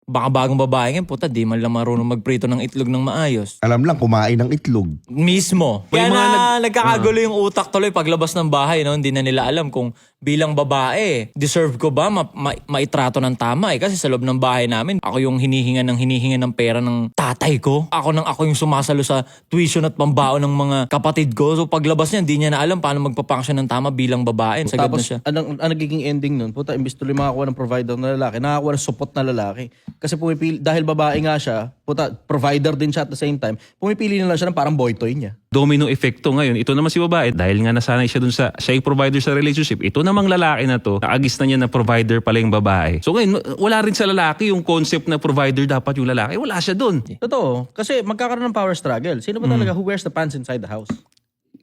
Baka bagong babae ngayon, puta, di man lang marunong magprito ng itlog ng maayos. Alam lang, kumain ng itlog. Mismo. Kaya nagkakagulo yung utak tuloy paglabas ng bahay, no? Hindi na nila alam kung bilang babae, deserve ko ba maitrato ng tama eh? Kasi sa loob ng bahay namin, ako yung hinihinga ng pera ng tatay ko. Ako yung sumasalo sa tuition at pambaon ng mga kapatid ko. So paglabas niya, hindi niya na alam paano magpapangsyon ng tama bilang babae. Sagad na Tapos, siya. ang nagiging ending nun, puta, imbis tuloy makakuha ng provider na lalaki, nakakuha ng support na lalaki. Kasi pumipili, dahil babae nga siya, puta, provider din siya at the same time, pumipili na lang siya ng parang boy toy niya. Domino efekto ngayon. Ito naman si babae, dahil nga nasanay siya dun siya yung provider sa relationship. Ito namang lalaki na to, naagis na niya na provider pala yung babae. So ngayon, wala rin sa lalaki yung concept na provider dapat yung lalaki. Wala siya dun. Totoo. Kasi magkakaroon ng power struggle. Sino ba talaga who wears the pants inside the house?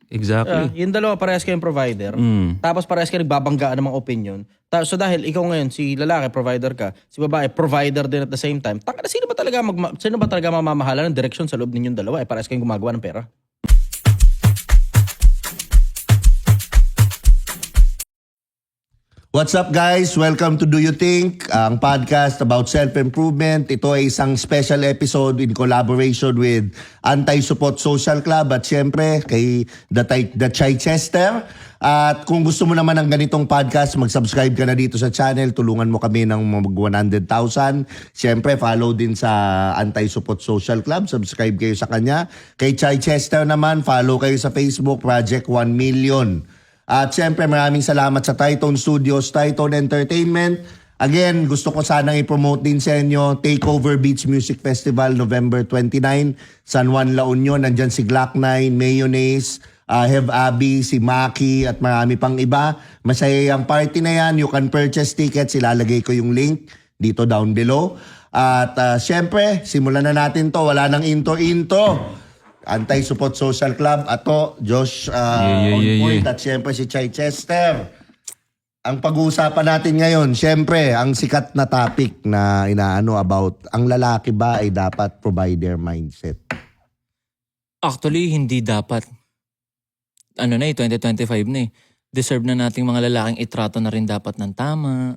Exactly. Yung dalawa parehas kayong provider. Tapos parehas kayo nagbabanggaan ng mga opinion. So dahil ikaw ngayon, si lalaki, provider ka. Si babae, provider din at the same time. Tanga na, sino ba talaga mamamahala ng direksyon sa loob ninyong dalawa? Parehas kayong gumagawa ng pera. What's up guys? Welcome to Do You Think? Ang podcast about self-improvement. Ito ay isang special episode in collaboration with Anti-Support Social Club at syempre kay The Chichester. At kung gusto mo naman ng ganitong podcast, mag-subscribe ka na dito sa channel. Tulungan mo kami ng mag 100,000. Syempre, follow din sa Anti-Support Social Club. Subscribe kayo sa kanya. Kay Chichester naman, follow kayo sa Facebook, Project 1 Million. At syempre maraming salamat sa Tritone Studios, Tritone Entertainment. Again, gusto ko sanang i-promote din sa inyo Takeover Beach Music Festival November 29, San Juan, La Union. Nandyan si Glock9, Mayonnaise, Have Abby, si Maki at marami pang iba. Masaya yung party na yan. You can purchase tickets. Ilalagay ko yung link dito down below. At syempre, simulan na natin to. Wala nang intro. Anti-Support Social Club, Ato, Josh on point, at syempre si Chichester. Ang pag-uusapan natin ngayon, syempre, ang sikat na topic na inaano about, ang lalaki ba ay dapat provider mindset? Actually, hindi dapat. 2025 na eh. Deserve na nating mga lalaking itrato na rin dapat ng tama.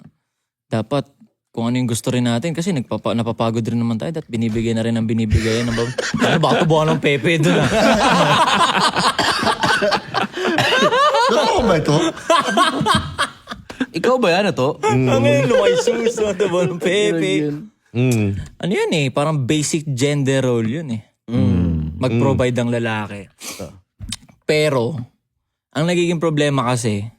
Dapat kung ano yung gusto rin natin kasi napapagod rin naman tayo at binibigay na rin ang binibigay ng baka tubuhan ng Pepe doon. Totoo ba ito? Ikaw ba yan ito? Ang ngayon, lumay suso, tubuhan ng Pepe. Ano yun eh, parang basic gender role yun eh. Mag-provide ang lalaki. Pero, ang nagiging problema kasi,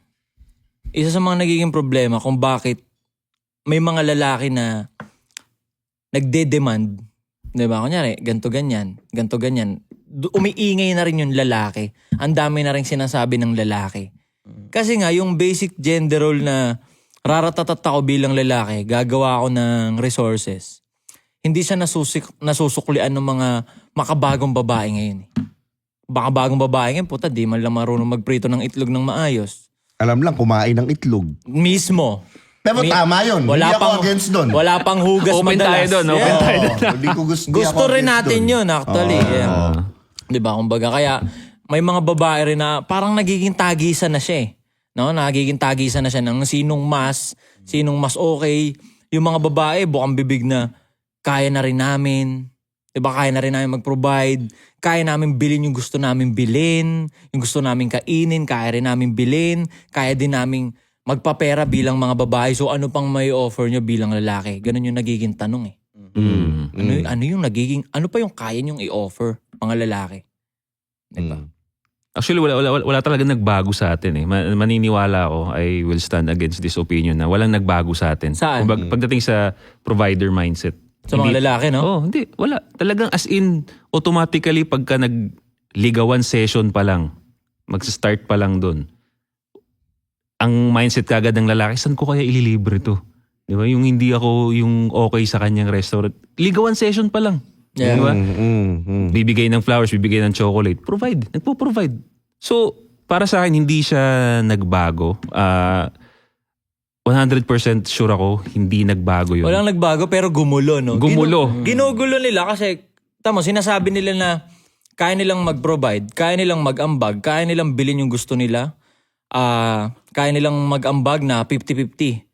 isa sa mga nagiging problema kung bakit may mga lalaki na nagde-demand, di ba? Kunyari, ganto ganyan. Umiingay na rin yung lalaki. Ang dami na rin sinasabi ng lalaki. Kasi nga, yung basic gender role na raratatat ako bilang lalaki, gagawa ako ng resources. Hindi siya nasusuklian ng mga makabagong babae ngayon. Baka bagong babae ngayon, puta, di man lang marunong magprito ng itlog ng maayos. Alam lang, kumain ng itlog. Mismo. Pero tama yun. Hindi ako against doon. Wala pang hugas Open madalas. tayo doon. Open tayo doon. Hindi ko Gusto rin natin yun actually. Diba? Kumbaga, kaya may mga babae rin na parang nagiging tagisan na siya eh. No? Nagiging tagisan na siya ng sinong mas okay. Yung mga babae, bukang bibig na kaya na rin namin. Diba? Kaya na rin namin mag-provide. Kaya namin bilhin yung gusto namin bilhin. Yung gusto namin kainin, kaya rin namin bilhin. Kaya din namin magpapera bilang mga babae. So ano pang may offer nyo bilang lalaki? Ganun yung nagiging tanong eh. Ano pa yung kaya nyong i-offer mga lalaki? Diba? Actually, wala talaga nagbago sa atin eh. Maniniwala ako, I will stand against this opinion na walang nagbago sa atin. Saan? Pagdating sa provider mindset. Sa mga lalaki, no? Hindi. Wala. Talagang as in, automatically pagka nagligawan session pa lang, mag-start pa lang dun, ang mindset kagad ng lalaki, saan ko kaya ililibre to? Di ba? Yung hindi ako yung okay sa kanyang restaurant. Ligawan session pa lang. Yeah. Di ba? Bibigay ng flowers, bibigay ng chocolate. Provide. Nagpo-provide. So, para sa akin, hindi siya nagbago. 100% sure ako, hindi nagbago yun. Walang nagbago pero gumulo, no? Gumulo. Ginugulo nila kasi, sinasabi nila na kaya nilang mag-provide, kaya nilang mag-ambag, kaya nilang bilhin yung gusto nila. Kaya nilang mag-ambag na 50-50.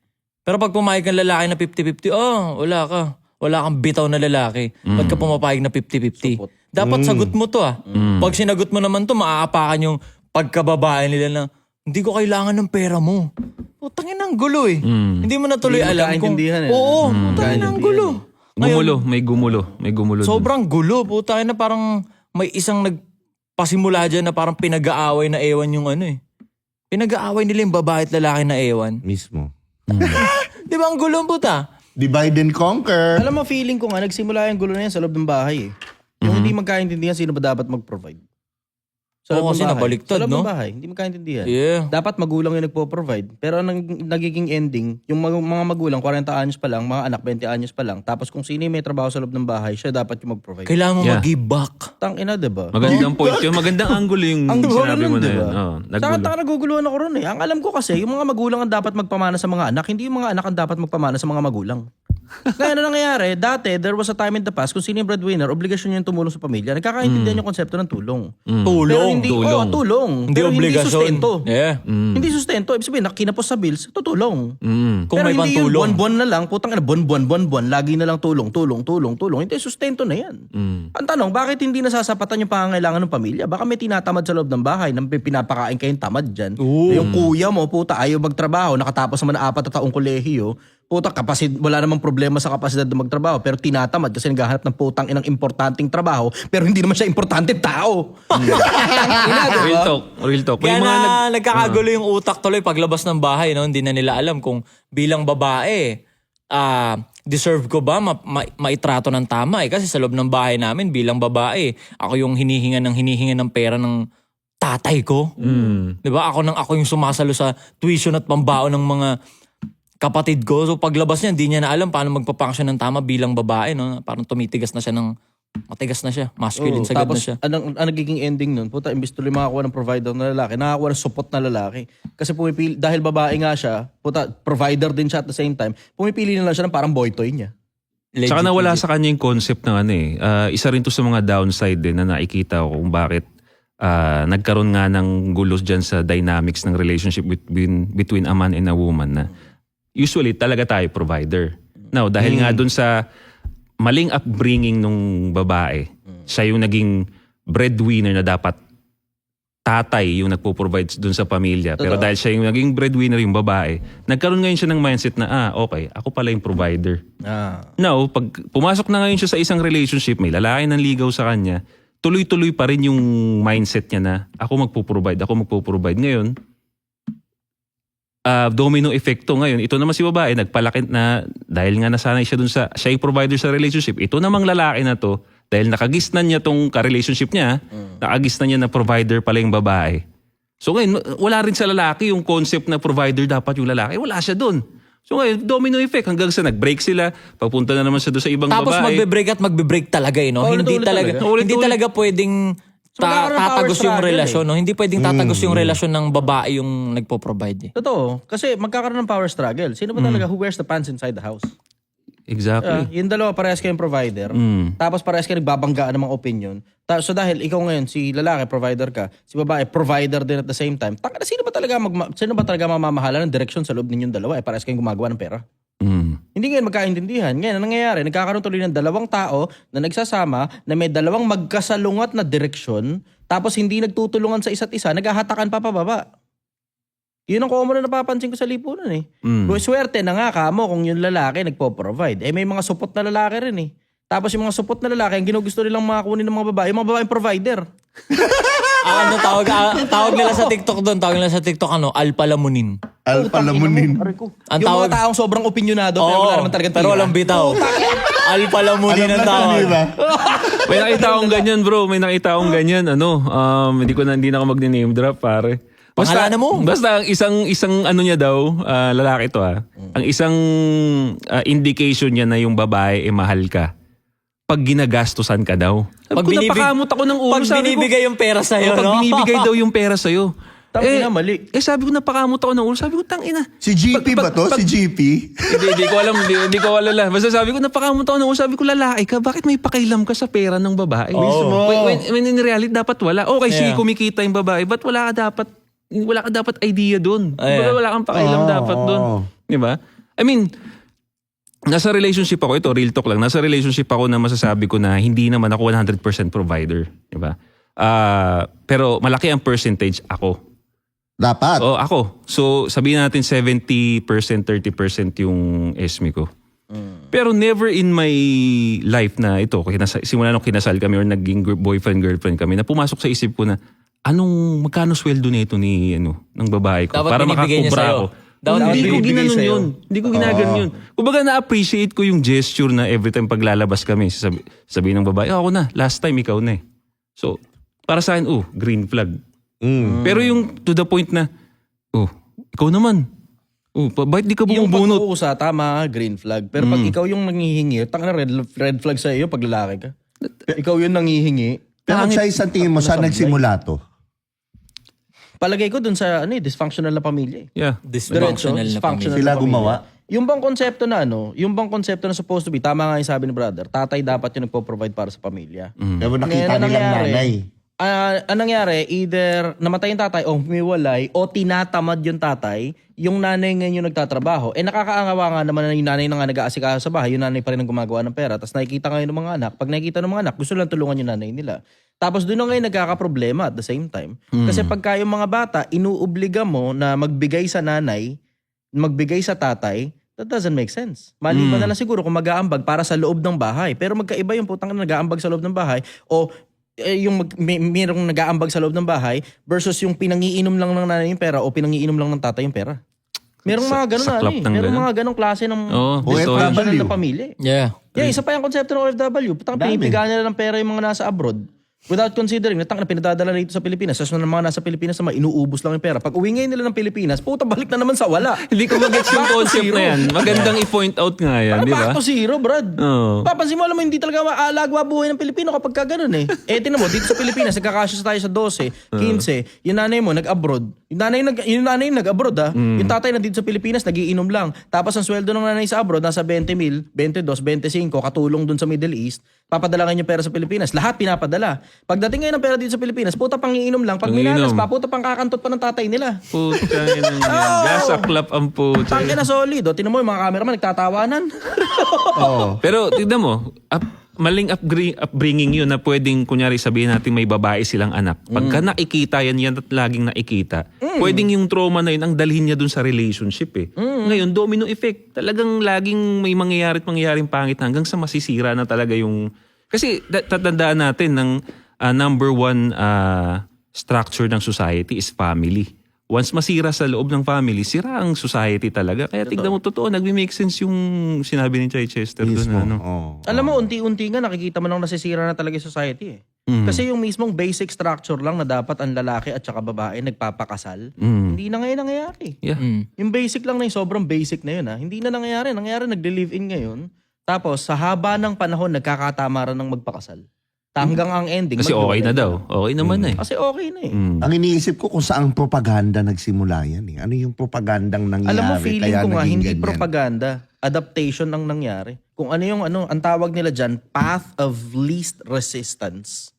Pero pag pumayag ng lalaki na 50-50, wala ka. wala kang bitaw na lalaki. Ba't ka pumapayag na 50-50? Dapat sagot mo to Pag sinagot mo naman to, maaapakan yung pagkababae nila na, hindi ko kailangan ng pera mo. Putangin ang gulo Hindi mo na tuloy Hindi alam kung... magkaintindihan Oo, putangin ang gulo. May gumulo. Sobrang gulo. Putangin na parang may isang nagpasimula dyan na parang pinag-aaway na ewan yung Pinag-aaway nila yung babae at lalaki na ewan. Mismo. Di ba ang gulo puta? Divide and conquer. Alam mo, feeling ko nga, nagsimula yung gulo na yan sa loob ng bahay Yung hindi magkaintindihan, sino ba dapat mag-provide? Sa Oo, loob ng kasi bahay. nabaliktad, Sa loob no? ng bahay, hindi magkaintindihan. Yeah. Dapat magulang yung nagpo-provide. Pero ang nagiging ending, yung mga magulang, 40 anyos pa lang, mga anak, 20 anyos pa lang. Tapos kung sino yung may trabaho sa loob ng bahay, siya dapat yung mag-provide. Kailangan mo Yeah. mag-give back. Tang ina, diba? Magandang point yun. Magandang angulo yung Ang gulo sinabi nun, mo na diba? yun. Saka naguguluhan ako ron Ang alam ko kasi, yung mga magulang ang dapat magpamana sa mga anak, hindi yung mga anak ang dapat magpamana sa mga magulang. Kaya na nangyayari, dati, there was a time in the past, kung sino yung breadwinner, obligasyon niya yung tumulong sa pamilya. Nagkakaintindihan yung konsepto ng tulong. Pero Tulong. hindi, Tulong. Oo, tulong. Hindi Pero hindi obligasyon. sustento. Yeah. Hindi sustento. Ibig sabihin, kinapos sa bills, tutulong. Kung Pero may hindi yung pantulong. buwan-buwan na lang, putang ina, buwan-buwan, lagi na lang tulong. Hindi, sustento na yan. Ang tanong, bakit hindi nasasapatan yung pangangailangan ng pamilya? Baka may tinatamad sa loob ng bahay na pinapakain kayong tamad dyan. Yung kuya mo, puta, ayaw magtrabaho, nakatapos naman na 4 na taong kolehiyo, puta, wala namang problema sa kapasidad na magtrabaho, pero tinatamad kasi naghahanap ng putang inang importanteng trabaho, pero hindi naman siya importanteng tao. Real talk. May Kaya mga nagkakagulo yung utak tuloy paglabas ng bahay, no? Hindi na nila alam kung bilang babae, deserve ko ba maitrato ng tama Kasi sa loob ng bahay namin, bilang babae, ako yung hinihinga ng pera ng tatay ko. Diba? Ako yung sumasalo sa tuition at pambaon ng mga kapatid ko. So paglabas niya, hindi niya na alam paano magpapunction ng tama bilang babae. No? Parang tumitigas na siya matigas na siya. Masculine sagad na Tapos, siya. ang nagiging ending nun, puta, imbis tuloy makakuha ng provider na lalaki, nakakuha ng support na lalaki. Kasi pumipili, dahil babae nga siya, puta, provider din siya at the same time, pumipili na lang siya ng parang boy toy niya. Saka nawala sa kanya yung concept ng isa rin to sa mga downside din na nakikita ko kung bakit nagkaroon nga ng gulos dyan sa dynamics ng relationship between a man and a woman na usually talaga tayo provider. Now, dahil nga dun sa maling upbringing nung babae, siya yung naging breadwinner na dapat tatay yung nagpo-provide dun sa pamilya. Pero dahil siya yung naging breadwinner yung babae, nagkaroon ngayon siya ng mindset na, okay, ako pala yung provider. Now, pag pumasok na ngayon siya sa isang relationship, may lalaki nang ligaw sa kanya, tuloy-tuloy pa rin yung mindset niya na ako magpo-provide. Ngayon, domino effecto ngayon. Ito naman si babae, nagpalaki na dahil nga nasanay siya dun siya yung provider sa relationship. Ito namang lalaki na to, dahil nakagisnan niya tong ka-relationship niya, nakagisnan niya na provider pala yung babae. So ngayon, wala rin sa lalaki yung concept na provider dapat yung lalaki. Wala siya dun. So ngayon, domino effect hanggang sa nag-break sila, papunta na naman siya doon sa ibang Tapos babae. magbe-break talaga no? Hindi talaga pwedeng tatagos yung relasyon, no? Hindi pwedeng tatagos yung relasyon ng babae yung nagpo-provide. Totoo. Kasi magkakaroon ng power struggle. Sino ba talaga who wears the pants inside the house? Exactly. Yung dalawa, parehas kayong provider. Tapos parehas kayo nagbabanggaan ng mga opinion. So dahil ikaw ngayon, si lalaki, provider ka. Si babae, provider din at the same time. Sino ba talaga mamamahala ng direksyon sa loob ninyong dalawa? Parehas kayong gumagawa ng pera. Hindi ngayon magkaintindihan. Ngayon, ang nangyayari, nagkakaroon tuloy ng dalawang tao na nagsasama na may dalawang magkasalungat na direksyon tapos hindi nagtutulungan sa isa't isa, naghahatakan pa pababa. Yun ang common na napapansin ko sa lipunan Swerte na nga kamo kung yung lalaki nagpo-provide. May mga support na lalaki rin Tapos yung mga support na lalaki, ang ginugusto nilang makakunin ng mga babae, yung mga babaeng provider. Tawag nila sa TikTok doon, alpha lamunin. Alpha lamunin. Ang Yung tawag, mga taong sobrang opinionado pero wala naman talagang pero tira. walang bitaw. Alpha lamunin ang Alam na tawag. di ba? May nakita akong ganyan, bro. Hindi na ako mag-name drop, pare. Pangalanan mo. Basta ang isang ano niya daw, lalaki to Ang isang indication niya na yung babae mahal ka. Pag ginagastusan ka daw. Pag napakamot ako ng ulo. Pag binibigay yung pera sa'yo, pag no? binibigay daw yung pera sa'yo. Tangina, mali. Sabi ko napakamot ako ng ulo. Sabi ko, tangina. Si GP ba to? Si GP? Hindi ko alam. Hindi ko alala. Basta sabi ko, napakamot ako ng ulo. Sabi ko, lalaki ka. Bakit may pakialam ka sa pera ng babae? Mismo. When in reality, dapat wala. Okay, sige, Yeah. kumikita yung babae. But wala ka dapat idea doon. Wala kang pakialam dapat doon. Di ba? I mean, nasa relationship ako, ito real talk lang, nasa relationship ako na masasabi ko na hindi naman ako 100% provider, di ba? Pero malaki ang percentage ako. Dapat. O ako. So sabihin natin 70%, 30% yung esmi ko. Pero never in my life na ito, simula nung kinasal kami or naging boyfriend-girlfriend kami, na pumasok sa isip ko na magkano sweldo nito ng babae ko Dapat para binibigay niya makakubra sa'yo. ako. Dapat Hindi ko binibigay ginanon sa'yo. yun. Hindi ko ginaganon yun. Kumbaga na-appreciate ko yung gesture na every time paglalabas kami, sabihin ng babae, ako na, last time ikaw na eh. So, para sa akin, green flag. Pero yung to the point na, ikaw naman. Bakit di ka Yung bumubunot? pag-uusa, tama, green flag. Pero pag ikaw yung nangihingi, tanga na red flag sa iyo pag lalaki ka. Ikaw yung nangihingi. Pero sa isang tingin mo, saan nagsimula to? Palagay ko dun sa dysfunctional na pamilya eh. Yeah. Dysfunctional na pamilya. Sila gumawa? Yung bang konsepto na supposed to be, tama nga yung sabi ni brother, tatay dapat yung nagpo-provide para sa pamilya. Kaya mo nakita Ngayon, nilang nanay. Anong nangyari, either namatay yung tatay o humiwalay o tinatamad yung tatay, yung nanay ngayon yung nagtatrabaho. Nakakaangawa nga naman na yung nanay na nga nag-aasikaso sa bahay, yung nanay pa rin ang gumagawa ng pera. Tapos nakikita ngayon ng mga anak, pag nakikita ng mga anak, gusto lang tulungan yung nanay nila. Tapos doon na ngayon nagkakaproblema at the same time. Kasi pagka yung mga bata, inuobliga mo na magbigay sa nanay, magbigay sa tatay, that doesn't make sense. Maliban na lang siguro kung mag-aambag para sa loob ng bahay. Pero magkaiba yung putang na nag-aambag sa loob ng bahay o mayroong nag-aambag sa loob ng bahay versus yung pinangiinom lang ng nanay yung pera o pinangiinom lang ng tatay yung pera. Merong mga ganun saklap ng Merong ganun. mga ganong klase ng OFW. na pamilya. Yeah. Yeah, isa pa yung konsepto ng OFW. Putang pinipigaan nila ng pera yung mga nasa abroad. Without considering, na pinadadala rito sa Pilipinas. Tapos ng mga nasa Pilipinas naman, inuubos lang yung pera. Pag uwi ngayon nila ng Pilipinas, puta, balik na naman sa wala. Hindi ko mag-gets yung concept na yan. Magandang i-point out nga yan, di ba? Back to zero, brad. Oo. Papansin mo, alam mo, hindi talaga maalagwa buhay ng Pilipino kapag ka ganun eh. Tinan mo, dito sa Pilipinas, nagkakasya tayo sa 12, 15, yung nanay mo nag-abroad. Yung nanay nag-abroad Yung tatay na dito sa Pilipinas, nagiinom lang. Tapos ang sweldo ng nanay sa abroad, nasa 20 mil, 22, 25, katulong dun sa Middle East. Papadala ngayon yung pera sa Pilipinas. Lahat pinapadala. Pagdating ngayon ng pera dito sa Pilipinas, puta pang iinom lang. Pag minalas pa, puta pang kakantot pa ng tatay nila. Puta yan. Gasaklap ang puta. Tangin na solid. Tinan mo yung mga cameraman, nagtatawanan. Pero tignan mo, maling upbringing yun na pwedeng kunyari sabihin natin may babae silang anak. Pagka nakikita yan at laging nakikita, pwedeng yung trauma na yun ang dalhin niya dun sa relationship eh. Ngayon, domino effect. Talagang laging may mangyayaring pangit hanggang sa masisira na talaga yung... Kasi tatandaan natin ng number one structure ng society is family. Once masira sa loob ng family, sira ang society talaga. Kaya tignan mo, totoo, nagme-make sense yung sinabi ni Chai Chester Mismo. doon. Alam mo, unti-unti nga nakikita mo nang nasisira na talaga yung society eh. Kasi yung mismong basic structure lang na dapat ang lalaki at saka babae nagpapakasal, hindi na ngayon nangyayari. Yeah. Yung basic lang na yung sobrang basic na yun hindi na nangyayari. Nangyayari, nagle-live-in ngayon. Tapos sa haba ng panahon, nagkakatamaran ng magpakasal. Hanggang ang ending. Kasi okay na daw. Okay naman na eh. Kasi okay na eh. Ang iniisip ko kung saang propaganda nagsimula yan eh. Ano yung propagandang nangyari? Alam mo, feeling kaya ko nga, naging hindi ganyan? propaganda. Adaptation ang nangyari. Kung ano yung ang tawag nila dyan, path of least resistance.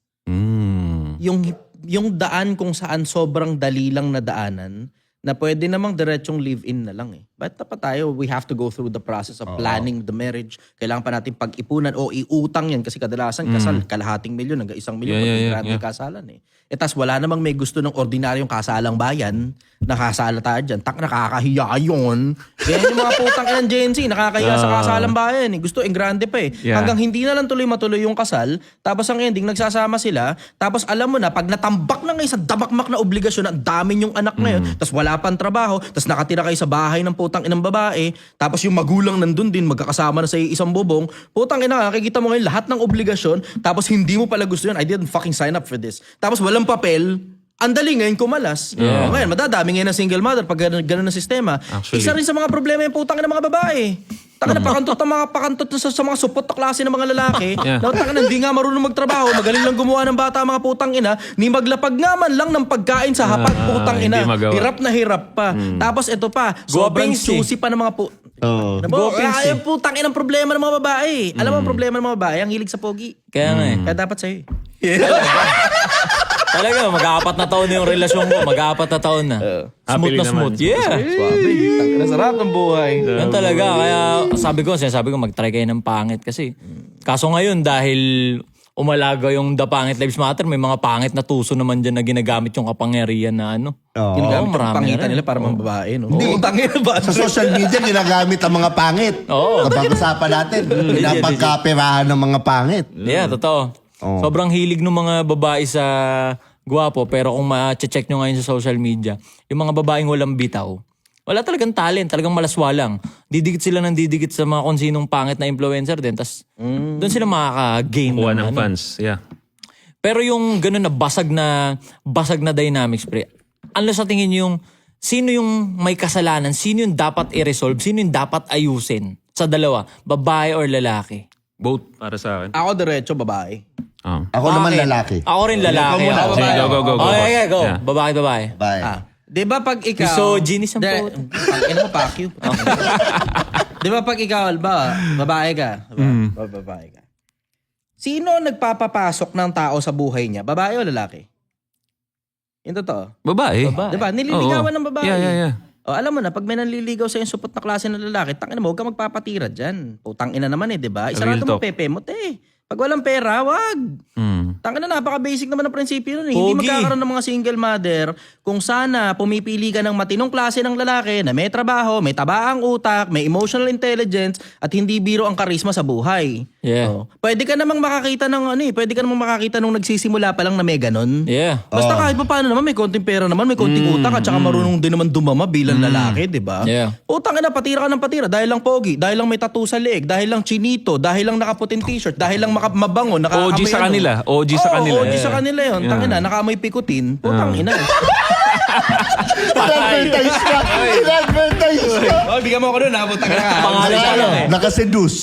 Yung daan kung saan sobrang dali lang na daanan, na pwede namang diretsong live-in na lang eh. Ba't pa tayo, we have to go through the process of planning the marriage. Kailangan pa natin pag-ipunan o iutang yan kasi kadalasan kasal, kalahating milyon hanggang 1 milyon pag kasalan eh. Tas wala namang may gusto ng ordinaryong kasalang bayan, nakasala tayo dyan. Nakakahiya yun. Yan yung mga putang ng Gen Z, nakakahiya sa kasalang bayan eh. Gusto, grande pa eh. Yeah. Hanggang hindi na lang matuloy yung kasal, tapos ang ending, nagsasama sila, tapos alam mo na, pag natambak na ngayon sa damakmak na obligasyon, ang dami yung anak na yun, tapos wala pang trabaho, tapos nakatira kayo sa bahay ng putang inang babae, tapos yung magulang nandun din, magkakasama na sa isang bubong, putang ina, nakikita mo ngayon lahat ng obligasyon, tapos hindi mo pala gusto yun, I didn't fucking sign up for this. Tapos walang papel, ang dali ngayon kumalas. O ngayon, madadami ngayon ng single mother pag ganun na sistema. Actually. Isa rin sa mga problema yung putang ng mga babae. Taka na pakantot sa mga supot na klase ng mga lalaki. Taka na hindi nga marunong magtrabaho, magaling lang gumawa ng bata mga putang ina, ni maglapag nga man lang ng pagkain sa hapag putang ina. hindi magawa. Hirap na hirap pa. Tapos ito pa, sobrang choosy pa ng mga Kaya putang ina ang problema ng mga babae. Alam mo ang problema ng mga babae, ang hilig sa pogi. Kaya nga eh. Kaya dapat sa'yo. Talaga, mag-aapat na taon na yung relasyon ko. Mag-aapat na taon na. Smooth Happily na naman. smooth. Yeah. Swabe. Ang sarap ng buhay. Yan talaga. Kaya sinasabi ko mag-try kayo ng pangit kasi. Kaso ngayon dahil umalaga yung The Pangit Lives Matter, may mga pangit na tuso naman dyan na ginagamit yung kapangyarihan na ano. Ginagamit yung marami pangitan na rin. nila para mga babae, no? Oo, tangin ba? Sa social media, ginagamit ang mga pangit. Oo. Kapag-usapan natin, pinapagkaperahan ng mga pangit. Yeah, totoo. Sobrang hilig ng mga babae sa gwapo, pero kung ma-check nyo ngayon sa social media, yung mga babaeng walang bitaw, wala talagang talent, talagang malaswalang. Didikit sila ng didikit sa mga kung sinong pangit na influencer din, tas doon sila makaka-gain Kuha ng ng ano. fans. Yeah. Pero yung gano'n na basag na dynamics, pre, ano sa tingin nyo yung sino yung may kasalanan, sino yung dapat i-resolve, sino yung dapat ayusin sa dalawa, babae or lalaki? Both para sa akin. Ako diretso, babae. Ako naman Bakit? lalaki. Ako rin lalaki. Ikaw muna, Ako babae. Sige, go. Okay, go. Yeah. Babae. Bye. Di ba pag ikaw... Misogynist ang puto. Ino mo, fuck you. Di ba pag ikaw, babae ka? Babae ka. Sino nagpapapasok ng tao sa buhay niya? Babae o lalaki? Yung totoo. Babae. Di ba? Nililigawan ng babae. Yeah. O, alam mo na, pag may nanliligaw sa yung supot na klase ng lalaki, tangina mo, huwag ka magpapatira dyan. Putang ina naman di ba? Isarado mo talk. pepe mo, te. Pag walang pera, wag. Tangina na, napaka-basic naman ang prinsipyo nun. Hindi Pogi. magkakaroon ng mga single mother kung sana pumipili ka ng matinong klase ng lalaki na may trabaho, may tabaang utak, may emotional intelligence, at hindi biro ang karisma sa buhay. Yeah. O, pwede ka namang makakita ng pwede ka namang makakita nung nagsisimula pa lang na may ganun. Yeah. Basta kahit pa paano naman, may konting pera naman, may konting utak, at saka marunong din naman dumama bilang lalaki, di ba? Yeah. Utang na, patira ka ng patira dahil lang pogi, dahil lang may tattoo sa leeg, dahil lang chinito, dahil lang nakaputing t-shirt, dahil lang mabango, nakaamoy OG sa kanila. OG sa kanila. OG sa kanila yun. Tangina, nakaamoy pikutin. Putang ina. Advertise ka! Advertise ka! Oh, bigyan mo ako nun, ha? Putang ina. Pangalan siya lang eh. Nakaseduce.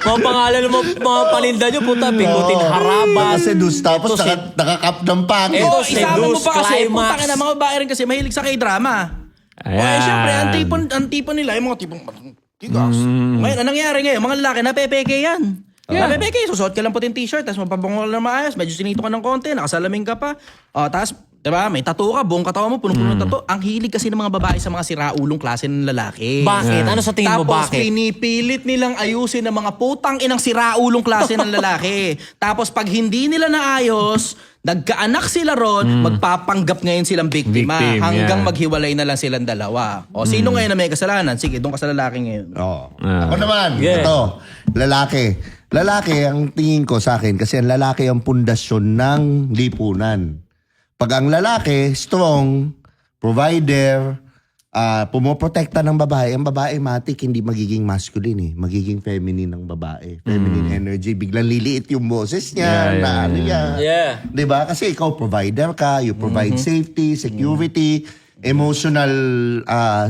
Mga pangalan mo, mga paninda nyo, puta, pingutin haraban. Nakaseduce. Tapos Ito, nakakap ng pangit. Ito, Oh, isama mo Seduce, pa kasi, Climax. putang ina, mga babae rin kasi mahilig sa K-drama. Ayan. Eh, syempre, ang tipon nila, yung mga tipong tigas. Ngayon, anong nangyari ngayon? Mga lalaki, napepeke yan. Napepeke, susuot ka lang puting t-shirt, tapos mapabango ka lang maayos, medyo sinito ka ng konti, nakasalamin ka pa. Tapos, diba, may tattoo ka, buong katawan mo, punong-puno ng tattoo. Ang hilig kasi ng mga babae sa mga siraulong klase ng lalaki. Bakit? Ano sa tingin mo, Tapos bakit? pinipilit nilang ayusin ng mga putang inang siraulong klase ng lalaki. Tapos pag hindi nila naayos, nagkaanak sila ron, magpapanggap ngayon silang biktima Victim, hanggang yeah. maghiwalay na lang silang dalawa. O sino ngayon na may kasalanan? Sige, doon ka sa lalaki ngayon. Oo. Ako naman, Yeah. ito, lalaki. Lalaki, ang tingin ko sa akin, kasi ang lalaki ang pundasyon ng lipunan. Pag ang lalaki, strong, provider, pumoprotekta ng babae, ang babae matik hindi magiging masculine magiging feminine ng babae. Feminine energy, biglang liliit yung boses niya, ano yan. Yeah. 'Di ba? Kasi ikaw provider ka, you provide safety, security, emotional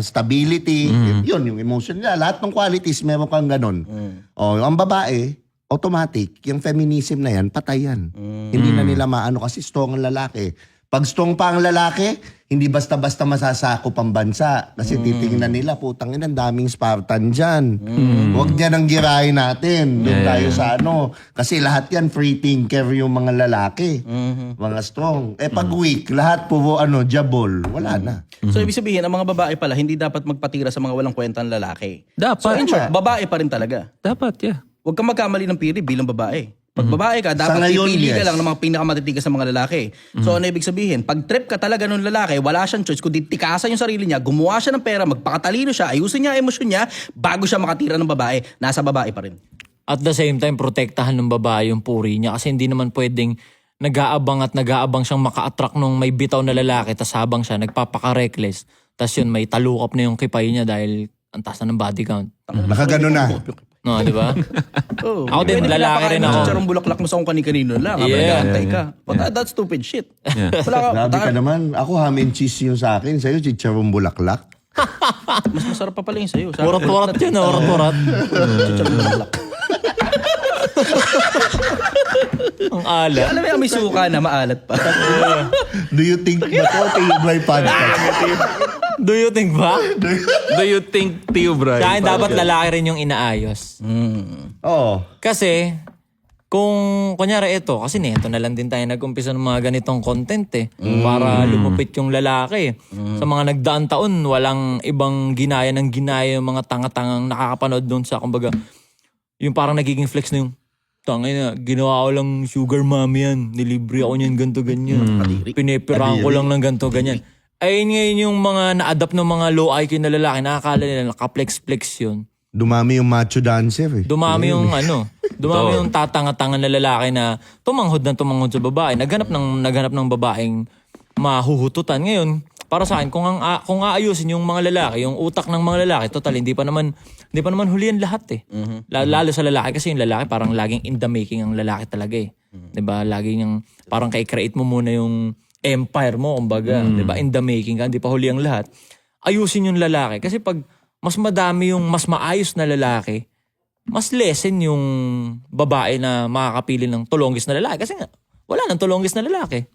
stability. Yun, yung emotion nila. Lahat ng qualities, meron kang ganun. O, ang babae, automatic, yung feminism na yan, patay yan. Hindi na nila maano kasi strong ang lalaki. Pag strong pa ang lalaki, hindi basta-basta masasakop ang bansa. Kasi titingnan nila, putang ina, ang daming Spartan dyan. Huwag niya nang girahin natin. Doon tayo sa ano. Kasi lahat yan, free thinker yung mga lalaki. Mga strong. Pag weak, lahat puro jabol. Wala na. So ibig sabihin, ang mga babae pala, hindi dapat magpatira sa mga walang kwentang lalaki. Dapat. So in short, babae pa rin talaga. Dapat, yeah. Huwag kang magkamali ng pili bilang babae. Pag babae ka, Sa dapat ngayon, pipili ka yes. lang ng mga pinakamatitigas sa mga lalaki. So ano ibig sabihin? Pag trip ka talaga ng lalaki, wala siyang choice kundi tikasan yung sarili niya, gumawa siya ng pera, magpakatalino siya, ayusin niya ang emosyon niya, bago siya makatira ng babae, nasa babae pa rin. At the same time, protektahan ng babae yung puri niya kasi hindi naman pwedeng nag-aabang siyang maka-attract nung may bitaw na lalaki tas habang siya nagpapaka-reckless tas yun may talukap na yung kipay niya dahil ang taas na ng body count. Nakagano na. No, di ba? Oh, Ako din, pwede lalaki rin ako. Charong bulaklak mo sa kung kani-kanino lang. Yeah. Antay ka. But that's stupid shit. Wala ka. Grabe ka naman. Ako ham and cheese yung sa akin. Sa'yo, chicharong bulaklak. Mas masarap pa pala yung sa'yo. Urat-urat yun, urat-urat. Charong bulaklak. Ang ala. Alam mo yung may suka na maalat pa. Do you think na to? Tibay podcast. Do you think ba? Do you think, Tio Bray? Sa akin dapat lalaki rin yung inaayos. Oo. Kasi, kung kunyari ito, kasi neto na lang din tayo nag-umpisa ng mga ganitong content para lumupit yung lalaki. Sa mga nagdaang taon, walang ibang ginaya ng ginaya yung mga tanga-tangang nakakapanood doon sa, kumbaga, yung parang nagiging flex na yung, tangay na, ginawa ko lang sugar mommy yan, nilibre ako niyan, ganto ganyan. Pinipiraan ko lang ng ganto ganyan. Ayun ngayon yung mga na-adapt ng mga low IQ na lalaki, nakakala nila nakaplex-flex yun. Dumami yung macho dancer eh. Dumami yung dumami yung tatanga-tanga na lalaki na tumanghod sa babae. Naghanap ng babaeng mahuhututan. Ngayon, para sa akin, kung aayusin yung mga lalaki, yung utak ng mga lalaki, total, hindi pa naman hulihan lahat eh. Lalo sa lalaki, kasi yung lalaki parang laging in the making ang lalaki talaga eh. 'Di ba? Laging yung parang kai-create mo muna yung empire mo, kumbaga, 'di ba? In the making ka, hindi pa huli ang lahat. Ayusin yung lalaki kasi pag mas madami yung mas maayos na lalaki, mas lessen yung babae na makakapili ng tulonggis na lalaki. Kasi nga, wala nang tulonggis na lalaki.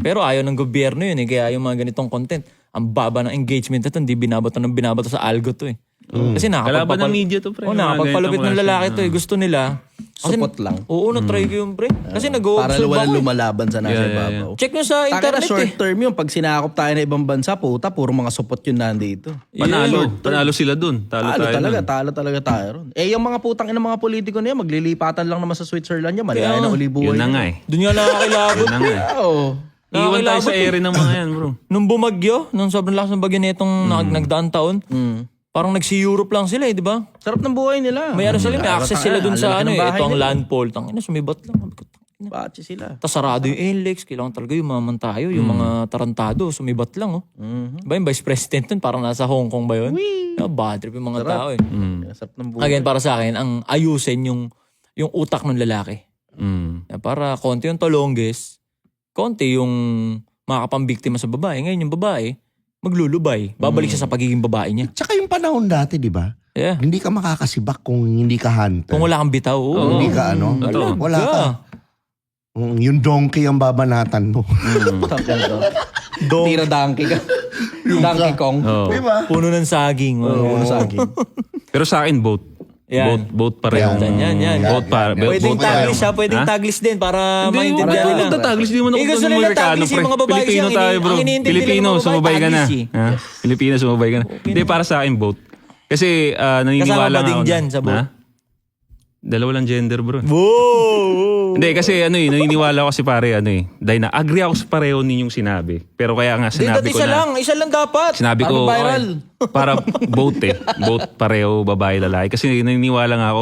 Pero ayaw ng gobyerno yun eh. Kaya yung mga ganitong content, ang baba ng engagement ito, hindi binabato sa algo to eh. Kasi Kalaban ng media to, pre. nakapagpalupit ng lalaki to eh. Gusto nila. Kasi, Support lang. Oo, na-try ko yung pre. Kasi Para nag-o-observe walang ako eh. lumalaban sa nasa ibabaw. Check nyo sa Taka na internet short eh. term yun. Pag sinakop tayo ng ibang bansa, puta, puro mga support yun nandito. Panalo sila dun. Talo tayo Talo talaga tayo ron. Eh, yung mga putang ina mga politiko na yan, maglilipatan lang naman sa Switzerland yan. Malaya na ulibuhay. Yun na nga eh. Doon nga nakakilabot. Yun na nga eh. Oo. Iwan tayo sa ere ng mga yan, bro. Nung bumagyo, nung sobrang lakas ng bagyo nitong nagdaang taon, parang nagsi-Europe lang sila eh, di ba? Sarap ng buhay nila. May sila, may access sila dun sa Ang ano lalaki ng eh, bahay ito ang nila. land pole. Tangina, sumibat lang. Sabi ko, tangina. Bachi sila. Tapos sarado yung NLEX, kailangan talaga yung maman tayo, yung mga tarantado, sumibat lang oh. Ba yung vice president nun, parang nasa Hong Kong ba yun? Bad trip yung mga tao eh. Sarap ng buhay. Again, para sa akin, ang ayusin yung utak ng lalaki. Para konti yung tolongges, konti yung makakapambiktima sa babae. Ngayon yung babae, maglulubay. Babalik siya sa pagiging babae niya. Tsaka yung panahon dati, di ba? Yeah. Hindi ka makakasibak kung hindi ka hunter. Kung wala kang bitaw, oo. Hindi ka ano. Totoo. Wala ka. Yung donkey ang babanatan mo. Tira donkey ka. Donkey Kong. Di ba? Puno ng saging. Ano sa akin? Pero sa akin, both. Yan. Both parehong. Yan. Both Pwedeng both taglis siya, parehong. pwedeng Ha? taglis din para Hindi, maintindihan huwag nila. ka taglis. Hindi mo na Eh, gusto kung nila Amerikano, taglis yung pre. mga babae Pilipino siyang tayo, bro. ang iniintindi Pilipino, nila mga babae, sumabay ka na. taglis eh. Ha? Pilipino, sumabay ka na. Hindi, para sa akin, both. Kasi naniniwala Kasama ba nga din ako dyan sa both? Ha? Dalawa lang gender, bro. Wow! Hindi, kasi naniniwala ko kasi pare, agree ako sa pareho ninyong sinabi. Pero kaya nga sinabi ko na, Isa lang dapat. sinabi ko, Para viral. para both both pareho, babae, lalaki. Kasi naniniwala nga ako,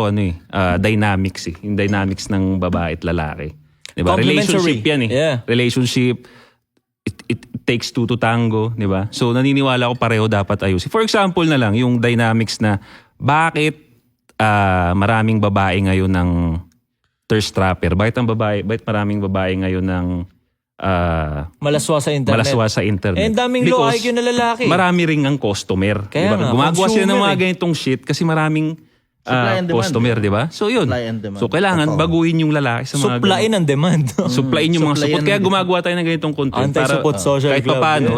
dynamics eh. Yung dynamics ng babae at lalaki. Diba? Complementary. Relationship yan eh. Yeah. Relationship, it takes two to tango, di ba? So naniniwala ko pareho dapat ayusin. For example na lang, yung dynamics na bakit maraming babae ngayon ng thirst trapper? Bakit maraming babae ngayon ng Malaswa sa internet. sa internet? Eh, ang daming low Because IQ na lalaki. marami ring ang customer. Kaya Diba? nga, Gumagawa sila ng consumer mga eh. ganitong shit kasi maraming Supply and demand, customer, di ba? So yun. Supply and demand. So kailangan baguhin yung lalaki sa mga Supplyin ang demand. Supplyin yung mga Supplyin support. Kaya ang- gumagawa tayo ng ganitong content. Anti-support social kahit club, paano,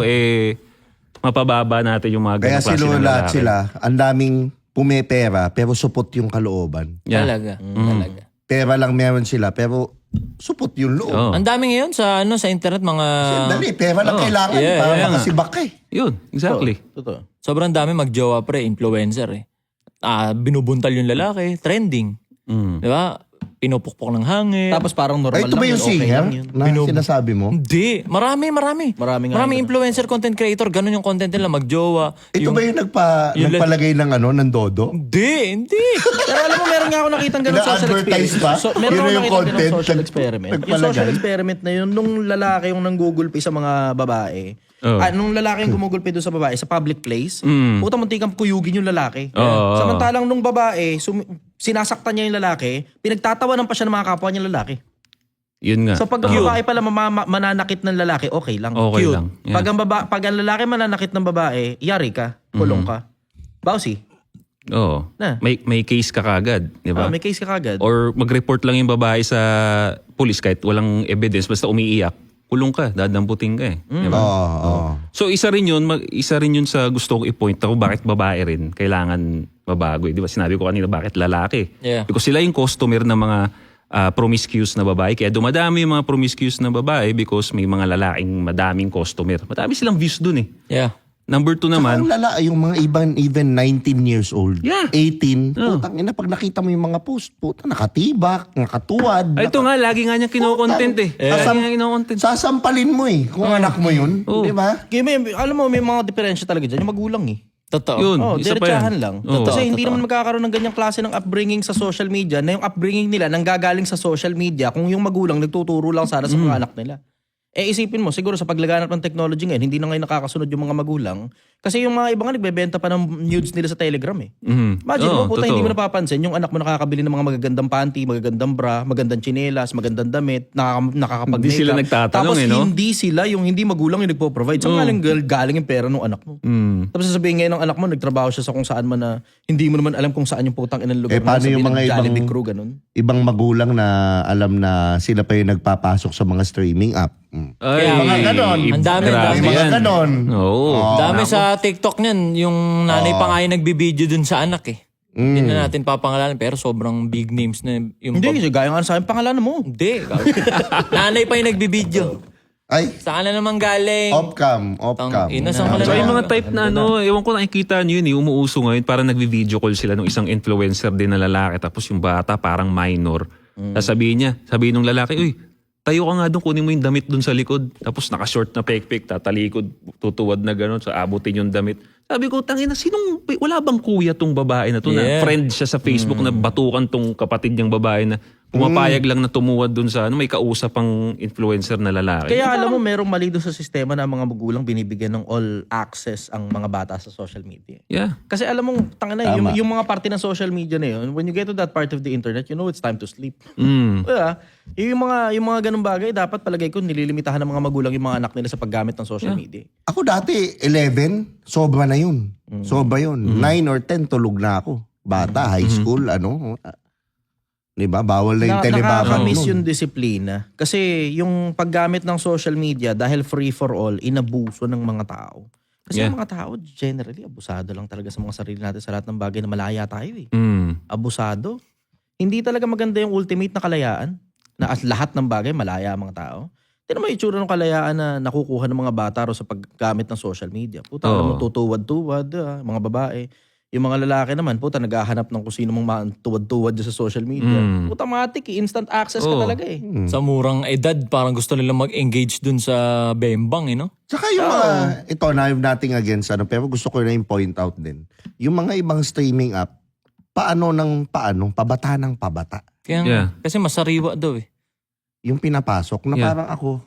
mapababa natin yung mga Kaya ganong klase ng sila lalaki. sila, ang daming pumepera pero supot yung kalooban. Yeah. Talaga. Talaga. Pera lang meron sila pero supot yung loob. Oo. Ang dami ngayon sa internet mga Dali, pera lang kailangan yeah, para yeah, makasibak ka eh. Yun, exactly. Totoo. sobrang dami magjowa pre, influencer eh. Binubuntal yung lalaki, trending. Mm. 'Di ba? Pinupukpok ng hangin. Tapos parang normal Ay, ito ba lang yung yun, okay singer lang yun. na sinasabi mo? Hindi, marami. Marami nga Maraming yun. influencer, content creator, ganun yung content nila, magjowa. Ito ba yung yung nagpalagay ng ng dodo? Hindi. Pero alam mo, meron nga ako nakitang ganun social Na-advertise experiment. ba? So, meron Yun ako yung nakitang ganun content, social experiment. Yung nagpalagay. social experiment na yun, nung lalaki yung nanggugulpi sa mga babae, Oh. nung lalaki yung gumugulpi doon sa babae sa public place, puta muntikang kuyugin yung lalaki. Oo. Samantalang nung babae, sinasaktan niya yung lalaki, pinagtatawanan pa siya ng mga kapwa niya lalaki. Yun nga. So pag ang babae pala mananakit ng lalaki, okay lang. Okay Cute. lang. Yeah. Pag ang lalaki mananakit ng babae, yari ka, kulong ka. Bawsi. Oo. Na. May case ka kagad, di ba? May case ka kagad. Or mag-report lang yung babae sa police kahit walang evidence, basta umiiyak, kulong ka, dadamputin ka eh. Di ba? Oo. So isa rin yun sa gusto kong i-point ako bakit babae rin kailangan mabago. Eh. Di ba sinabi ko kanina bakit lalaki? Yeah. Because sila yung customer ng mga promiscuous na babae. Kaya dumadami yung mga promiscuous na babae because may mga lalaking madaming customer. Madami silang views dun eh. Yeah. Number 2 Saka naman, ang lala, yung mga even 19 years old, Yeah. 18, putang ina, pag nakita mo yung mga post, puta, nakatibak, nakatuwad. ito nga, lagi nga niyang kinokontent eh. Lagi Sasam- nga kinokontent. Sasampalin mo eh, kung anak mo yun. Di ba? Kaya alam mo, may mga diferensya talaga dyan. Yung magulang eh. Totoo. Yun, Oh, isa pa diretsahan yan. lang. Oo. Kasi hindi naman magkakaroon ng ganyang klase ng upbringing sa social media na yung upbringing nila nanggagaling sa social media kung yung magulang nagtuturo lang sana sa mga anak nila. Eh isipin mo, siguro sa paglaganap ng technology ngayon, hindi na ngayon nakakasunod yung mga magulang. Kasi yung mga iba nga nagbebenta pa ng nudes nila sa Telegram eh. Imagine mo, puta, hindi mo napapansin, yung anak mo nakakabili ng mga magagandang panty, magagandang bra, magandang tsinelas, magandang damit, nakakapag-makeup. Hindi sila nagtatanong Tapos eh, no? hindi sila, yung hindi magulang yung nagpo-provide. Saan galing yung pera ng anak mo? Tapos sasabihin ngayon ng anak mo, nagtrabaho siya sa kung saan man na hindi mo naman alam kung saan yung putang inang lugar. Paano yung mga Jollibee ibang- crew, ganun? Ibang magulang na alam na sila pa yung nagpapasok sa mga streaming app. Ay, mga ganon. Ang dami, grabe May mga yan. ganon. Oo. Dami sa TikTok niyan, yung nanay pa nga yung nagbibideo dun sa anak eh. Hindi na natin papangalanan pero sobrang big names na yung... Hindi, kasi gaya nga sa akin pangalan mo. Hindi. Nanay pa yung nagbibideo. Ay, Saan na naman galing? off-cam. Ina, saan ka So yung lang- mga type na ano, ewan ko nakikita nyo yun, umuuso ngayon, parang nagvi-video call sila ng isang influencer din na lalaki, tapos yung bata parang minor. Sabihin nung lalaki, uy, tayo ka nga doon, kunin mo yung damit doon sa likod. Tapos naka-short na pekpek, tatalikod, tutuwad na gano'n, so abutin yung damit. Sabi ko, tangina, wala bang kuya tong babae na to na Yeah. friend siya sa Facebook na batukan tong kapatid niyang babae na pumapayag lang na tumuwad doon sa may kausap pang influencer na lalaki. Kaya alam mo, merong mali doon sa sistema na ang mga magulang binibigyan ng all access ang mga bata sa social media. Yeah. Kasi alam mo, yung mga parte ng social media na yun, when you get to that part of the internet, you know it's time to sleep. Diba? Yung mga ganung bagay, dapat palagay ko nililimitahan ng mga magulang yung mga anak nila sa paggamit ng social media. Ako dati, 11, sobra na yun. Sobra yun. 9 or 10, tulog na ako. Bata, high school, ano. Diba? Bawal na yung telebabang Nakakamiss nun. yung disiplina. Kasi yung paggamit ng social media, dahil free for all, inabuso ng mga tao. Kasi Yeah. yung mga tao, generally, abusado lang talaga sa mga sarili natin sa lahat ng bagay na malaya tayo eh. Abusado. Hindi talaga maganda yung ultimate na kalayaan na at lahat ng bagay malaya ang mga tao. Tignan mo yung itsura ng kalayaan na nakukuha ng mga bata ro sa paggamit ng social media. Puta, alam mo, tutuwad-tuwad, mga babae. Yung mga lalaki naman, puta, naghahanap ng kung sino mong tuwad-tuwad dyan sa social media. Puta, matik, instant access ka talaga eh. Sa murang edad, parang gusto nila mag-engage dun sa bembang, no? Tsaka yung mga, ito, na have nothing against, pero gusto ko na yung point out din. Yung mga ibang streaming app, pabata ng pabata. Kaya, kasi masariwa daw eh. Yung pinapasok na parang ako,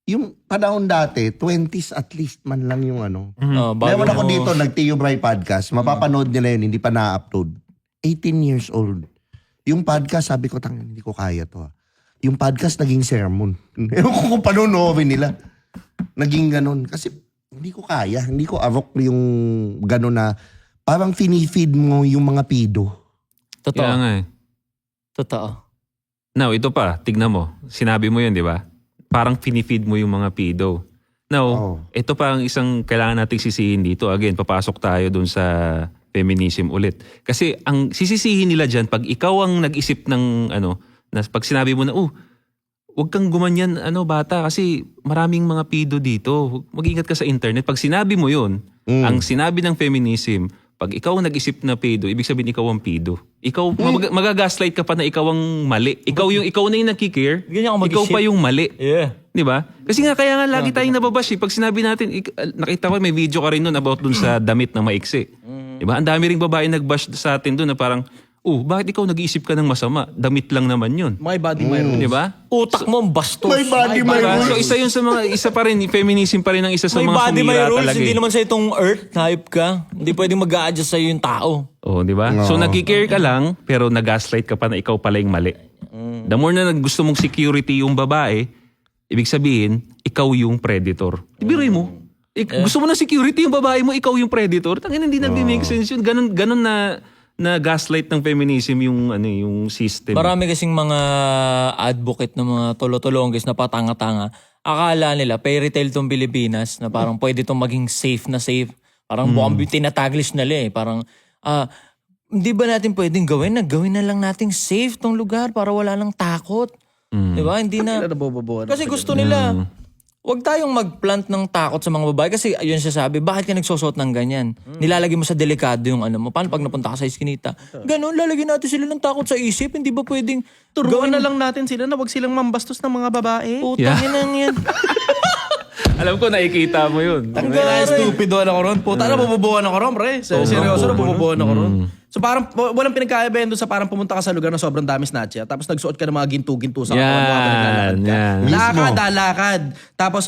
yung panahon dati, 20s at least man lang yung ano. Bago Meron ako mo- dito, nag-Tio Bray podcast. Mapapanood nila yun, hindi pa na-upload. 18 years old. Yung podcast, sabi ko, hindi ko kaya to. Yung podcast, naging sermon. Ewan ko kung panonoorin nila. Naging ganun. Kasi hindi ko kaya. Hindi ko avok yung ganun na parang finifeed mo yung mga pido. Totoo. Kaya nga eh. Totoo. Now, ito pa, tignan mo. Sinabi mo yun, di ba? Parang finifeed mo yung mga pedo. Now, ito pa ang isang kailangan nating sisihin dito. Again, papasok tayo dun sa feminism ulit. Kasi ang sisisihin nila dyan, pag ikaw ang nag-isip ng na pag sinabi mo na, huwag kang gumanyan, bata, kasi maraming mga pedo dito. Mag-ingat ka sa internet. Pag sinabi mo yun, ang sinabi ng feminism, pag ikaw ang nag-isip na pedo, ibig sabihin ikaw ang pedo. Ikaw, magagaslight ka pa na ikaw ang mali. Ikaw na yung nakikare. Ganyan ako Ikaw mag-isip. pa yung mali. Yeah. Di ba? Kasi nga kaya nga lagi tayong nababash eh. Pag sinabi natin, nakita ko may video ka rin nun about dun sa damit na maiksi. Di ba? Ang dami ring babae nagbash sa atin dun na parang, bakit ikaw nag-iisip ka ng masama? Damit lang naman yun. My body, my rules. Di ba? Utak mo, bastos. My body, my Diba? rules. So isa yun sa mga, isa pa rin, feminism pa rin ang isa sa May mga body, may sumira rules. talaga. Hindi eh. naman sa itong earth, hype ka. Hindi pwedeng mag-a-adjust sa'yo yung tao. Oh, di ba? So nagki-care ka lang, pero nag-gaslight ka pa na ikaw pala yung mali. The more na gusto mong security yung babae, ibig sabihin, ikaw yung predator. Ibiruin mo. Gusto mo na security yung babae mo, ikaw yung predator. Tangina, hindi nag-make sense yun. Ganon na gaslight ng feminism yung system. Marami kasing mga advocate ng mga tolo-tolonggis na patanga-tanga. Akala nila, fairy tale tong Pilipinas na parang pwede tong maging safe na safe. Parang buwang tinataglish nila eh. Parang, Hindi ba natin pwedeng gawin? Gawin na lang nating safe tong lugar para wala nang takot. Di ba? Hindi na. Sila nabobobohan. Kasi gusto nila, huwag tayong mag-plant ng takot sa mga babae. Kasi ayun siya sabi, bakit ka nagsusot ng ganyan? Nilalagay mo sa delikado yung ano mo. Paano pag napunta ka sa iskinita? Ganon, lalagyan natin sila ng takot sa isip. Hindi ba pwedeng Turuan na lang natin sila na wag silang mambastos ng mga babae. putang ina yan. Alam ko, nakikita mo yun. Ang stupido ako ron. Puta, nabububuhan ako ron, pre. Seryoso, nabububuhan ako ron. So parang walang pinagkaibahan doon sa parang pumunta ka sa lugar na sobrang dami snatcher tapos nagsuot ka ng mga ginto-ginto sa katawan mo habang naglalakad ka. Yan. Lakad. Tapos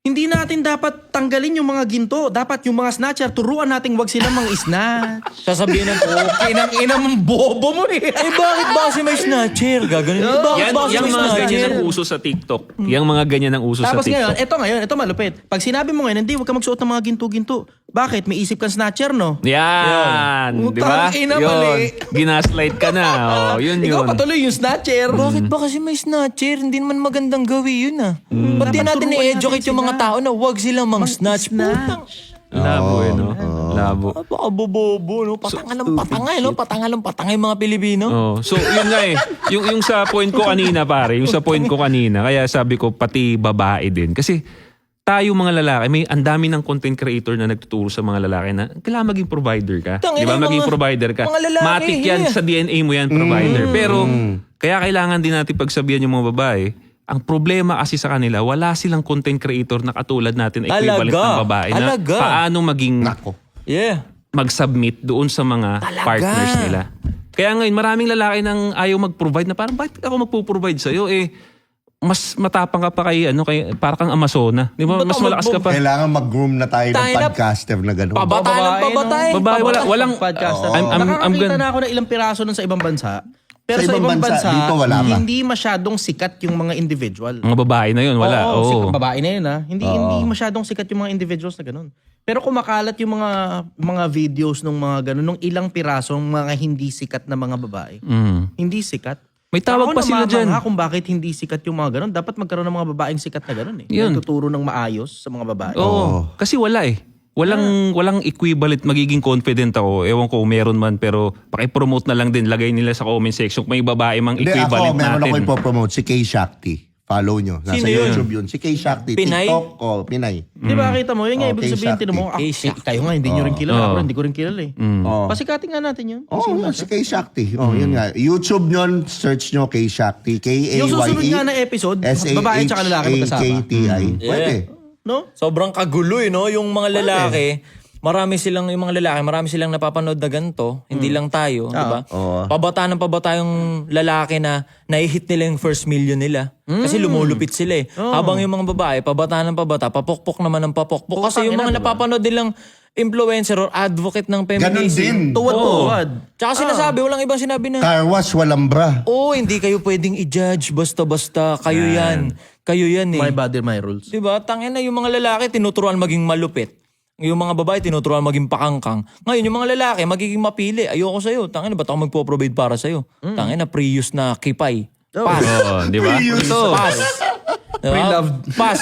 hindi natin dapat tanggalin yung mga ginto. Dapat yung mga snatcher, turuan natin wag silang mga snatch. Sasabihin ng Okay, nang ina mong bobo mo eh. bakit ba kasi may snatcher? Gaganon. Bakit Yan, ba kasi yung may mga ganyan snatcher? ang uso sa TikTok. Yung mga ganyan ang uso Tapos sa TikTok. ito malupit. Pag sinabi mo ngayon, hindi, wag ka magsuot ng mga ginto-ginto. Bakit? May isip kang snatcher, no? Yan. Di ba? Utang ina, mali. Ginaslight ka na. Oh, yun Ikaw yun. patuloy yung snatcher. Bakit ba kasi may snatcher? Hindi naman magandang gawin yun Ba't di natin turuan i-educate natin yung mga sila. tao na wag silang mang-snatch? Putang. Labo eh, no? Labo. Napakabobobo, no? Patanga ng patanga yung mga Pilipino. Oh, so yun nga eh. Yung sa point ko kanina pare, yung sa point ko kanina, kaya sabi ko pati babae din. Kasi tayo mga lalaki, may ang dami ng content creator na nagtuturo sa mga lalaki na kailangan maging provider ka. Tangina, Di ba? Maging mga- provider ka. mga lalaki, Matik yan yeah. sa DNA mo yan, provider. Pero kaya kailangan din natin pagsabihan yung mga babae, ang problema kasi sa kanila, wala silang content creator na katulad natin equivalent Talaga. ng babae na Talaga. paano maging Nako. Yeah. mag-submit doon sa mga partners nila. Kaya ngayon, maraming lalaki nang ayaw mag-provide na parang bakit ako magpo-provide sa'yo? Mas matapang ka pa kay para kang Amazona. Di ba? Ba't Mas ako malakas ka pa. Kailangan mag-groom na tayo ng Tayo na- podcaster na gano'n. Pabatay ng Babae, pabatay. no? Babae, walang... Podcaster. I'm Nakakakita gonna- na ako ng ilang piraso nun sa ibang bansa. Pero Sa sa ibang bansa, dito wala pa. hindi masyadong sikat yung mga individual. Mga babae na yun, wala. Oo, Oo. babae na yun Hindi masyadong sikat yung mga individuals na ganun. Pero kumakalat yung mga videos ng mga ganun, nung ilang pirasong mga hindi sikat na mga babae. Mm. Hindi sikat. May tawag Ako pa sila dyan. namamangha kung bakit hindi sikat yung mga ganun. Dapat magkaroon ng mga babaeng sikat na ganun Yun. Nagtuturo ng maayos sa mga babae. Oo. Kasi wala eh. Walang equivalent magiging confident ako. Ewan ko meron man pero paki-promote na lang din. Lagay nila sa comment section kung may babae mang Hindi, equivalent ako, meron natin. ako ipopromote. Si Kay Shakti. Follow nyo. Nasa Sino yun? YouTube yun. Si Kay Shakti. Pinay? TikTok. Pinay. Di ba kita mo? Yun nga, Oh, ibig Kay sabihin, Shakti. tinan mo, Kay Shakti. kayo nga, hindi nyo rin kilala. Oh. Ako rin, hindi ko rin kilala eh. Oh. Pasikatin nga natin yun. Oo, si Kay Shakti. Oh, yun nga. YouTube nyon, search nyo Kay Shakti. K-A-Y-E. Yung susunod nga na episode, babae tsaka lalaki magkasama. S-A-H-A-K-T-I. Pwede. No? Sobrang kagulo no? Yung mga lalaki, marami silang napapanood na ganito, hindi lang tayo, di ba? Oo. Pabata yung lalaki na naihit nila yung first million nila. Kasi lumulupit sila eh. Habang yung mga babae, pabata, papokpok naman ng papokpok. Kasi yung mga napapanood nilang influencer or advocate ng Ganon feminism. din. Tuwad-tuwad. Tsaka sinasabi, walang ibang sinabi na, Car wash, walang bra. hindi kayo pwedeng i-judge basta-basta. Kayo yan. Kayo yan eh. My body, my rules. Diba? Tangin na yung mga lalaki tinuturuan maging malupit. Yung mga babae tinuturuan maging pakangkang. Ngayon yung mga lalaki magiging mapili. Ayoko sa'yo. Tangin na ba't ako magpo-provide para sa'yo? Tangin na Prius na kipay. Pass. Oo, di ba? Ito. Pass. Diba? Pre-loved. Pass.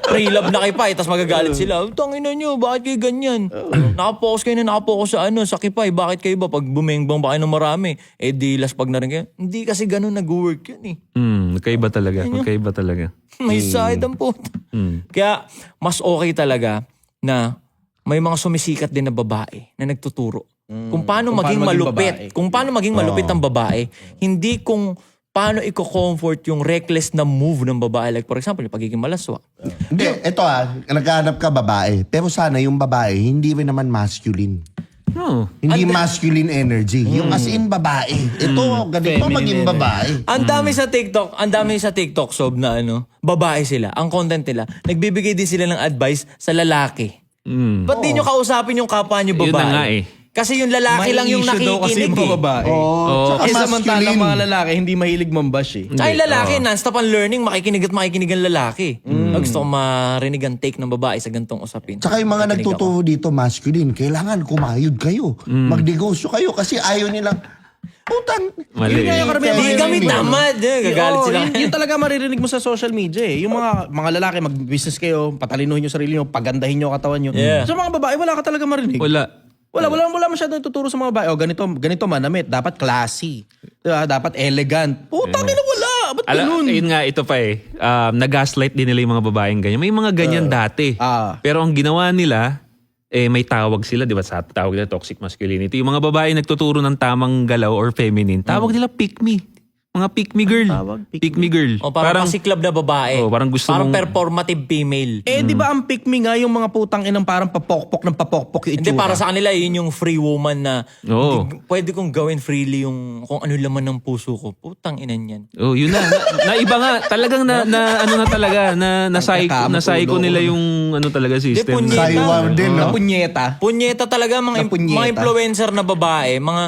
Pre-love na kipay. Tapos magagalit sila. Tangin na nyo. Bakit kayo ganyan? Nakapokus kayo na nakapokus sa kipay. Bakit kayo ba? Pag bumengbang ba kayo ng marami? Di laspag na rin kayo. Hindi kasi ganun nag-work yun eh. Magkaiba talaga. May side ang puto. Kaya mas okay talaga na may mga sumisikat din na babae na nagtuturo. Kung paano maging malupit. babae. Kung paano maging malupit ang babae. Hindi kung paano i-comfort yung reckless na move ng babae. Like for example, yung pagiging malaswa. Hindi, ito naghahanap ka babae. Pero sana yung babae, hindi rin naman masculine. No. Hindi masculine energy. Yung as in babae. Ito, ganito maging babae. Ang dami sa TikTok, Sob, na babae sila. Ang content nila, nagbibigay din sila ng advice sa lalaki. Ba't di nyo kausapin yung kapwa nyo babae? Yun na nga eh. Kasi yung lalaki lang yung May issue daw kasi nakikinig yung mga babae. Tsaka Eh samantalang masculine. mga lalaki, hindi mahilig mambash eh. Tsaka yung lalaki, non-stop ang learning, makikinig ang lalaki. Gusto ko marinig ang take ng babae sa gantong usapin. Tsaka yung mga Makikinig nagtuturo dito, masculine, kailangan kumayod kayo. Magnegosyo kayo kasi ayaw nilang, utang. Mali. Yun nga yung karamihan Hindi mga kami yun. tamad. Gagalit Oo, sila. yun talaga maririnig mo sa social media eh. Yung mga lalaki, mag-business kayo, patalinuhin nyo sarili nyo, pagandahin nyo katawan nyo. Yeah. Sa mga babae, wala ka talaga marinig. Wala. Wala masyadong tuturo sa mga babae. O, ganito manamit. Dapat classy. Diba? Dapat elegant. Putang ina, wala. Ba't ganun? Yun nga, ito pa eh. Nag-gaslight din nila yung mga babaeng ganyan. May mga ganyan dati. Pero ang ginawa nila, may tawag sila, di ba? Sa tawag nila toxic masculinity. Yung mga babae nagtuturo ng tamang galaw or feminine, tawag nila pick me. Mga pick me girl. Pick me girl. O parang pasiklab na babae. Parang gusto parang mong- performative female. Di ba ang pick me nga yung mga putang inang parang papokpok ng papokpok yung Hindi, itsura? para sa kanila, yun yung free woman na Oo. pwede kong gawin freely yung kung ano laman ng puso ko. Putang inan yan. Oh, yun na. Iba nga. Talagang ano na talaga. Na-psycho nila yung ano talaga system. punyeta. Saiwar din, no? Punyeta. Punyeta talaga mga, Na punyeta. mga influencer na babae. Mga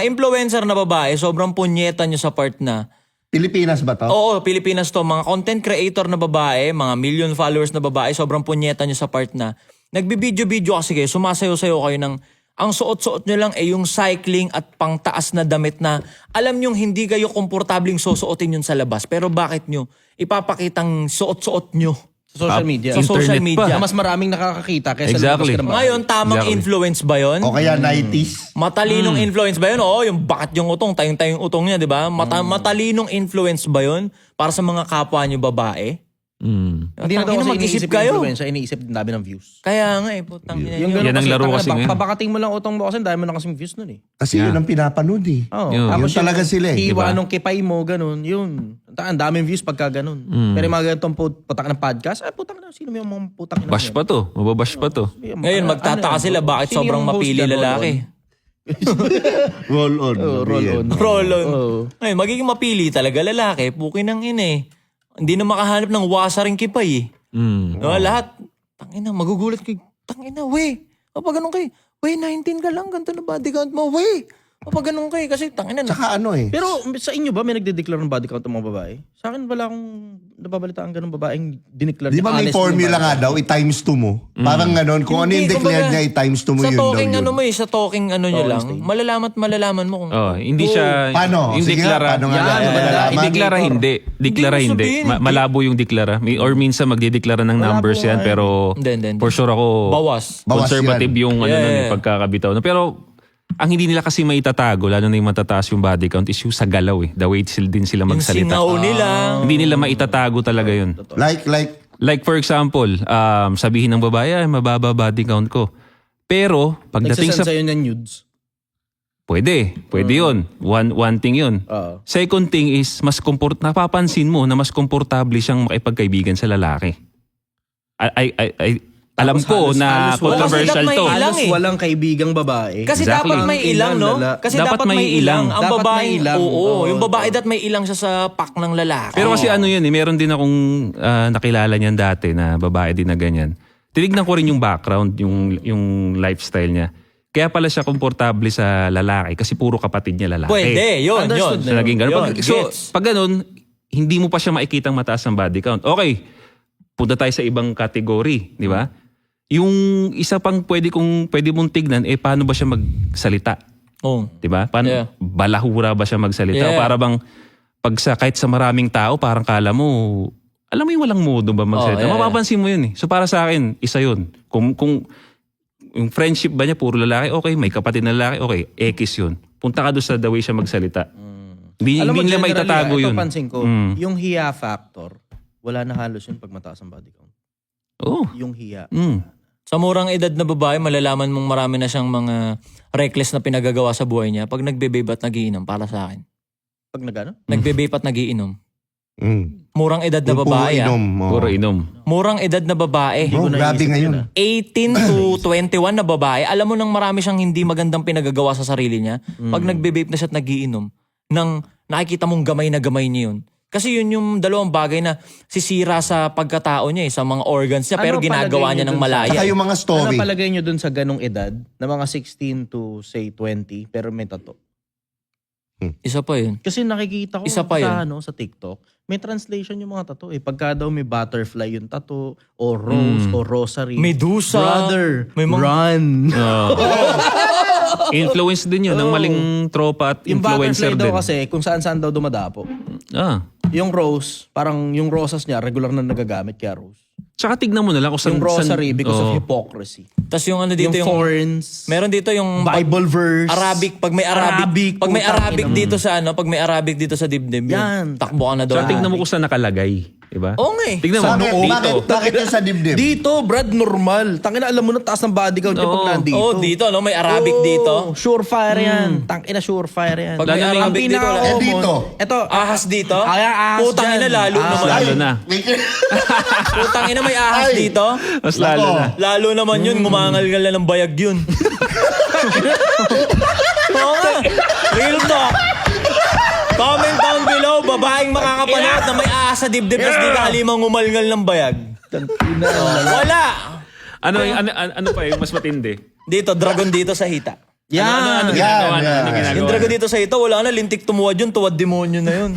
influencer na babae, sobrang punyeta nyo sa part na. Pilipinas ba to? Oo, Pilipinas to. Mga content creator na babae, mga million followers na babae, sobrang punyeta nyo sa part na. Nagbibideo-video kasi kayo, sumasayo-sayo kayo ng ang suot-suot nyo lang ay yung cycling at pangtaas na damit na alam nyong hindi kayo komportabling susuotin yun sa labas. Pero bakit nyo ipapakitang suot-suot nyo Sa social media. sa social Internet media? Na mas maraming nakakakita kaysa Exactly. lumabas ka ng bahay. Ngayon, tamang Exactly. influence ba yun? O kaya 90s? Matalinong influence ba yun? Oo, yung bakit yung utong, tayong-tayong utong niya, di ba? Matalinong influence ba yun para sa mga kapwa nyo babae? Hindi na daw Tangina, kasi mag-isip iniisip kayo. yung influensya, iniisip din dami ng views. Kaya nga putang ina Yung nyo. ganun Yan ang kasi, laro tangina, kasi ngayon. papakating mo lang utong mo kasi dami mo na kasing views nun eh. Kasi yun ang pinapanood eh. Oh, Yun. tapos Yun talaga sila eh, hiwa diba? nung kipay mo, ganun, yun. Ang daming views pagka ganun. Pero yung mga ganitong putak ng podcast, putang na, sino yung mga putang ina? Bash pa to. Mababash pa to. Ngayon, magtataka sila bakit Sino sobrang yung host mapili dyan, lalaki. Roll on. Roll on. Roll on. Oo. Ngayon, magiging mapili talaga lalaki. Pukin ng ina eh. Hindi na makahanap ng wasaring kipay eh. No, lahat. Tangina, magugulat kayo. Tangina, we. Kapag ganun kayo, we, 19 ka lang, ganito na body count mo, we. Kapag ganun kayo, kasi tangina na. Tsaka ano eh. Pero sa inyo ba may nagde-declare ng body count ng mga babae? Sa akin wala akong nababalitaan ganung babaeng dineclare. Di ba may honest formula yung nga body daw, i-times 2 mo? Parang ganon. Kung ano yung Hindi, declared kumbaga, niya, i-times 2 mo sa yun daw talking yun. ano mo eh, sa talking ano nyo lang, malalaman mo kung... Hindi siya... Paano? Yung Sige deklara. nga, paano nga Yan, natin maganda. malalaman? Deklara hindi. Deklara Hindi mo hindi. sabihin, hindi. Malabo yung deklara. Or minsan magdideklara ng numbers po yan. nga Pero Hindi. for sure ako... Bawas. Bawas Conservative yan. yung ano Yeah, nun, yeah. pagkakabitaw. Pero ang hindi nila kasi maitatago, lalo na yung matataas yung body count, is yung sa galaw eh. The way din sila Yung magsalita. singaw nila. Hindi nila maitatago talaga yun. Like, Like for example, sabihin ng babae, ay mababa body count ko. Pero pagdating Nagsasend sa... sa'yo ng nudes. Pwede yun. One thing yun. Oo. Second thing is, napapansin mo na mas komportable siyang makipagkaibigan sa lalaki. Alam ko halos- na halos wala. controversial Kasi may to. ilang Halos eh. walang kaibigang babae. Kasi Exactly. dapat may ilang, no? Lala. Kasi Dapat dapat may may ilang. Ang Dapat babae, may ilang. oo. Oo. Yung babae dapat may ilang siya sa pack ng lalaki. Pero kasi ano yun eh, meron din akong nakilala niyan dati na babae din na ganyan. Tinignan ko rin yung background, yung lifestyle niya. Kaya pala siya komportable sa lalaki kasi puro kapatid niya lalaki. Pwede, yun. Understood So, naging ganun. Yun, So, gets. pag ganun, hindi mo pa siya makikitang mataas ng body count. Okay, punta tayo sa ibang kategory, di ba? Yung isa pang pwede mong tignan, paano ba siya magsalita? Oh. Di ba? Paano, Yeah. balahura ba siya magsalita? Yeah. O para bang, kahit sa maraming tao, parang kala mo, alam mo yung walang modo ba magsalita? Oh, yeah. Mapapansin mo yun eh. So para sa akin, isa yun. Kung yung friendship ba niya, puro lalaki, okay. May kapatid na lalaki, okay. X yun. Punta ka doon sa the way siya magsalita. Hindi Alam mo, nila generally, maitatago ito yun. pansin ko, yung hiya factor, wala na halos yun pag mataas ang body count. Oo. Yung hiya. Sa murang edad na babae, malalaman mong marami na siyang mga reckless na pinagagawa sa buhay niya pag nagbe-vape at nagiinom, para sa akin. Pag nagano? Nagbe-vape at nagiinom. Murang edad na Yung puro babae. inom. Puro inom. Murang edad na babae. Bro, grabe ngayon. 18 to 21 na babae, alam mo nang marami siyang hindi magandang pinagagawa sa sarili niya. Pag nagbe-vape na siya at nagiinom, nang nakikita mong gamay na gamay niya yun. Kasi yun yung dalawang bagay na sisira sa pagkatao niya, sa mga organs niya, pero Ano ginagawa palagay niya niyo ng dun sa- malaya. Saka yung mga story. Ano palagay nyo dun sa ganong edad, na mga 16 to say 20, pero may tattoo? Isa pa yun. Kasi nakikita ko Isa pa yun. sa TikTok, may translation yung mga tattoo. Pagka daw may butterfly yung tattoo, o rose, o rosary. Medusa. Brother, May mga- run. Influence din yun ng maling tropa at Yung influencer butterfly daw din. kasi, kung saan-saan daw dumadapo. Ah. Yung rose, parang yung rosas niya, regular na nagagamit kaya rose. Tsaka tignan mo na lang kung saan... Yung rosary because of Oo. hypocrisy. Tas yung ano dito Yung thorns. meron dito yung Bible verse. Arabic, pag may Arabic, pag may putang Arabic ina. dito sa ano, pag may Arabic dito sa dibdib, Yan. takbo ka na doon. Tsaka tignan mo kung saan nakalagay. Diba? Oo nga eh. Tignan mo, Bakit yung sa dibdib? Dito, Brad, normal. Tangina, alam mo na taas ng body count niya pag nandito. Oh, dito, no? May Arabic dito. Surefire yan. Tangina, surefire yan. Pag may Lalo na Arabic dito, wala. Eh, dito. Ito. Ahas dito? Ahas Putang ina, dyan. lalo naman. lalo na. Putang ina, may ahas Ay. dito? Mas lalo Nako. na. Lalo naman yun, ngumangalgal na ng bayag yun. Oo nga. Real talk. Comment down below, babaeng makakapanood na may ahas sa dibdib tapos di ka halimang ngumalngal ng bayag. Wala. Ano pa yung mas matindi? Dito, dragon dito sa hita. Yan. Ano Yan, ginagawa na? yan. Ano ginagawa Yung na? dragon dito sa hita, wala na, lintik tumuwad yun, tuwad demonyo na yun.